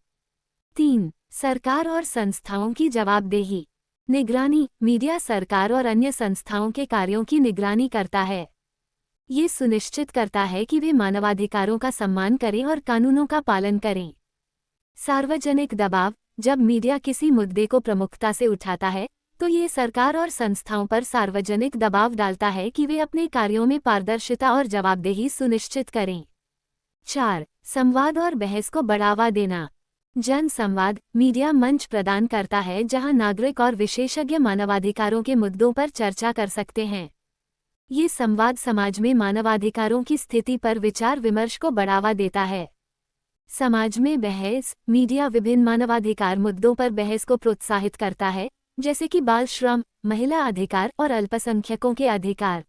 3. सरकार और संस्थाओं की जवाबदेही। निगरानी, मीडिया सरकार और अन्य संस्थाओं के कार्यों की निगरानी करता है। ये सुनिश्चित करता है कि वे मानवाधिकारों का सम्मान करें और कानूनों का पालन करें। सार्वजनिक दबाव, जब मीडिया किसी मुद्दे को प्रमुखता से उठाता है, तो ये सरकार और संस्थाओं पर सार्वजनिक दबाव डालता है कि वे अपने कार्यों में पारदर्शिता और जवाबदेही सुनिश्चित करें। 4. संवाद और बहस को बढ़ावा देना। जन संवाद, मीडिया मंच प्रदान करता है जहां नागरिक और विशेषज्ञ मानवाधिकारों के मुद्दों पर चर्चा कर सकते हैं। ये संवाद समाज में मानवाधिकारों की स्थिति पर विचार विमर्श को बढ़ावा देता है। समाज में बहस, मीडिया विभिन्न मानवाधिकार मुद्दों पर बहस को प्रोत्साहित करता है, जैसे कि बाल श्रम, महिला अधिकार और अल्पसंख्यकों के अधिकार।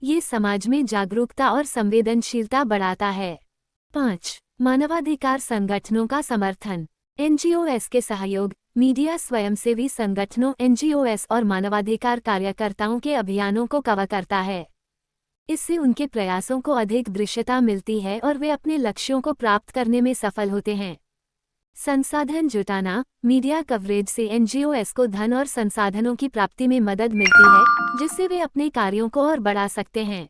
ये समाज में जागरूकता और संवेदनशीलता बढ़ाता है। 5. मानवाधिकार संगठनों का समर्थन। एनजीओएस के सहयोग, मीडिया स्वयंसेवी संगठनों एनजीओएस और मानवाधिकार कार्यकर्ताओं के अभियानों को कवर करता है। इससे उनके प्रयासों को अधिक दृश्यता मिलती है और वे अपने लक्ष्यों को प्राप्त करने में सफल होते हैं। संसाधन जुटाना, मीडिया कवरेज से एनजीओएस को धन और संसाधनों की प्राप्ति में मदद मिलती है, जिससे वे अपने कार्यों को और बढ़ा सकते हैं।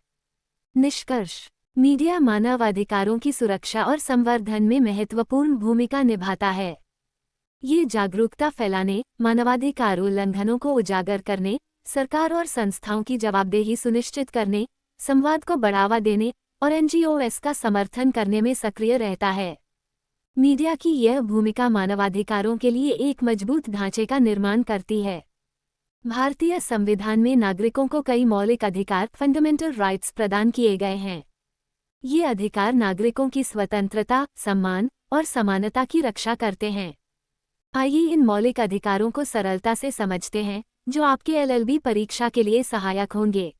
निष्कर्ष: मीडिया मानवाधिकारों की सुरक्षा और संवर्धन में महत्वपूर्ण भूमिका निभाता है। ये जागरूकता फैलाने, मानवाधिकार उल्लंघनों को उजागर करने, सरकार और संस्थाओं की जवाबदेही सुनिश्चित करने, संवाद को बढ़ावा देने और एनजीओएस का समर्थन करने में सक्रिय रहता है। मीडिया की यह भूमिका मानवाधिकारों के लिए एक मजबूत ढांचे का निर्माण करती है। भारतीय संविधान में नागरिकों को कई मौलिक अधिकार फंडामेंटल राइट्स प्रदान किए गए हैं। ये अधिकार नागरिकों की स्वतंत्रता, सम्मान और समानता की रक्षा करते हैं। आइए इन मौलिक अधिकारों को सरलता से समझते हैं, जो आपके एलएलबी परीक्षा के लिए सहायक होंगे।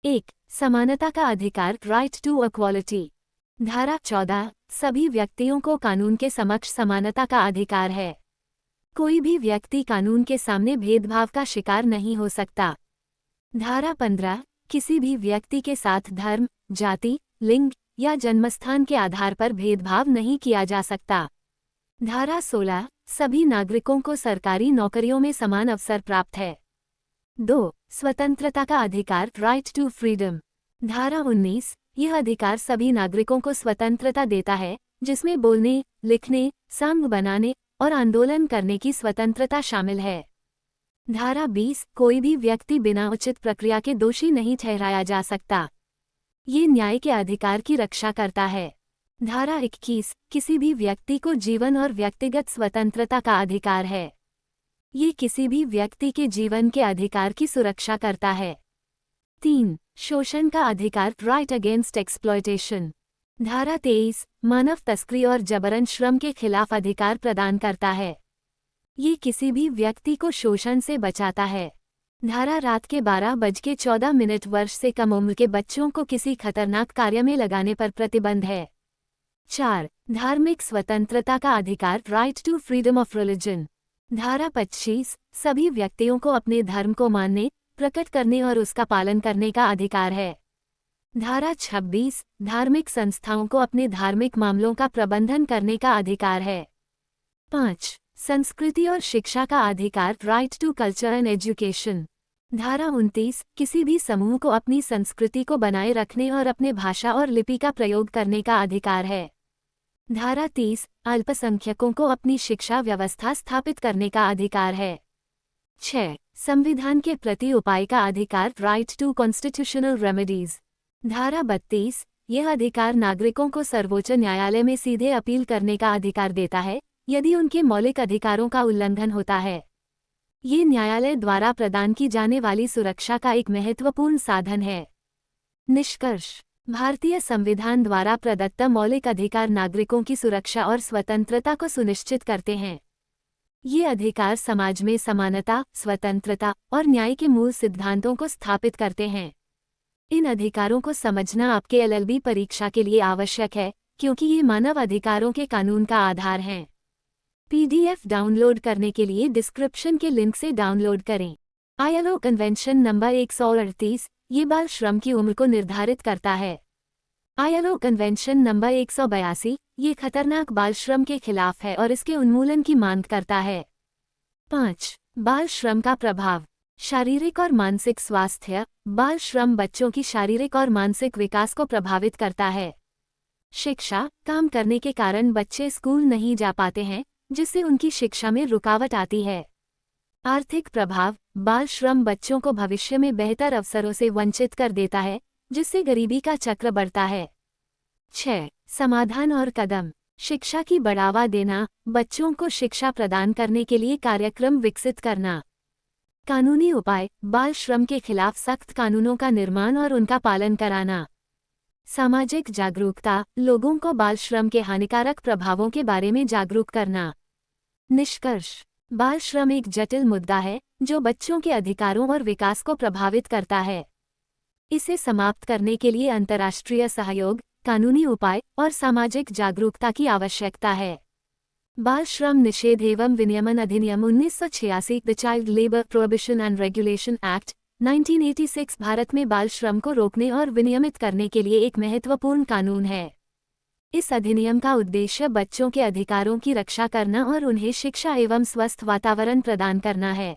1. समानता का अधिकार, राइट टू इक्वालिटी। धारा 14, सभी व्यक्तियों को कानून के समक्ष समानता का अधिकार है। कोई भी व्यक्ति कानून के सामने भेदभाव का शिकार नहीं हो सकता। धारा 15, किसी भी व्यक्ति के साथ धर्म, जाति, लिंग या जन्मस्थान के आधार पर भेदभाव नहीं किया जा सकता। धारा 16, सभी नागरिकों को सरकारी नौकरियों में समान अवसर प्राप्त है। 2. स्वतंत्रता का अधिकार, राइट टू फ्रीडम। धारा 19, यह अधिकार सभी नागरिकों को स्वतंत्रता देता है, जिसमें बोलने, लिखने, संघ बनाने और आंदोलन करने की स्वतंत्रता शामिल है। धारा 20, कोई भी व्यक्ति बिना उचित प्रक्रिया के दोषी नहीं ठहराया जा सकता। ये न्याय के अधिकार की रक्षा करता है। धारा 21, किसी भी व्यक्ति को जीवन और व्यक्तिगत स्वतंत्रता का अधिकार है। ये किसी भी व्यक्ति के जीवन के अधिकार की सुरक्षा करता है। 3. शोषण का अधिकार, राइट अगेंस्ट एक्सप्लॉयटेशन। धारा 23 मानव तस्करी और जबरन श्रम के खिलाफ अधिकार प्रदान करता है। ये किसी भी व्यक्ति को शोषण से बचाता है। धारा रात के 12:14 वर्ष से कम उम्र के बच्चों को किसी खतरनाक कार्य में लगाने पर प्रतिबंध है। 4. धार्मिक स्वतंत्रता का अधिकार, right to freedom of religion. धारा 25 सभी व्यक्तियों को अपने धर्म को मानने, प्रकट करने और उसका पालन करने का अधिकार है। धारा 26 धार्मिक संस्थाओं को अपने धार्मिक मामलों का प्रबंधन करने का अधिकार है। 5. संस्कृति और शिक्षा का अधिकार, right to culture and education. धारा 29 किसी भी समूह को अपनी संस्कृति को बनाए रखने और अपने भाषा और लिपि का प्रयोग करने का अधिकार है। धारा 30 अल्पसंख्यकों को अपनी शिक्षा व्यवस्था स्थापित करने का अधिकार है। 6. संविधान के प्रति उपाय का अधिकार, राइट टू कॉन्स्टिट्यूशनल रेमेडीज। धारा 32 यह अधिकार नागरिकों को सर्वोच्च न्यायालय में सीधे अपील करने का अधिकार देता है यदि उनके मौलिक अधिकारों का उल्लंघन होता है। ये न्यायालय द्वारा प्रदान की जाने वाली सुरक्षा का एक महत्वपूर्ण साधन है। निष्कर्ष, भारतीय संविधान द्वारा प्रदत्त मौलिक अधिकार नागरिकों की सुरक्षा और स्वतंत्रता को सुनिश्चित करते हैं। ये अधिकार समाज में समानता, स्वतंत्रता और न्याय के मूल सिद्धांतों को स्थापित करते हैं। इन अधिकारों को समझना आपके LLB परीक्षा के लिए आवश्यक है, क्योंकि ये मानव अधिकारों के कानून का आधार हैं। PDF डाउनलोड करने के लिए डिस्क्रिप्शन के लिंक से डाउनलोड करें। ILO कन्वेंशन नंबर 138 ये बाल श्रम की उम्र को निर्धारित करता है। ILO कन्वेंशन नंबर 182 ये खतरनाक बाल श्रम के खिलाफ है और इसके उन्मूलन की मांग करता है। 5. बाल श्रम का प्रभाव, शारीरिक और मानसिक स्वास्थ्य। बाल श्रम बच्चों की शारीरिक और मानसिक विकास को प्रभावित करता है। शिक्षा, काम करने के कारण बच्चे स्कूल नहीं जा पाते हैं, जिससे उनकी शिक्षा में रुकावट आती है। आर्थिक प्रभाव, बाल श्रम बच्चों को भविष्य में बेहतर अवसरों से वंचित कर देता है, जिससे गरीबी का चक्र बढ़ता है। 6. समाधान और कदम, शिक्षा की बढ़ावा देना, बच्चों को शिक्षा प्रदान करने के लिए कार्यक्रम विकसित करना। कानूनी उपाय, बाल श्रम के खिलाफ सख्त कानूनों का निर्माण और उनका पालन कराना। सामाजिक जागरूकता, लोगों को बाल श्रम के हानिकारक प्रभावों के बारे में जागरूक करना। निष्कर्ष, बाल श्रम एक जटिल मुद्दा है जो बच्चों के अधिकारों और विकास को प्रभावित करता है। इसे समाप्त करने के लिए अंतर्राष्ट्रीय सहयोग, कानूनी उपाय और सामाजिक जागरूकता की आवश्यकता है। बाल श्रम निषेध एवं विनियमन अधिनियम 1986 the child labour prohibition and regulation act 1986 Bharat में बाल श्रम को रोकने और विनियमित करने के लिए एक महत्वपूर्ण कानून है। इस अधिनियम का उद्देश्य बच्चों के अधिकारों की रक्षा करना और उन्हें शिक्षा एवं स्वस्थ वातावरण प्रदान करना है।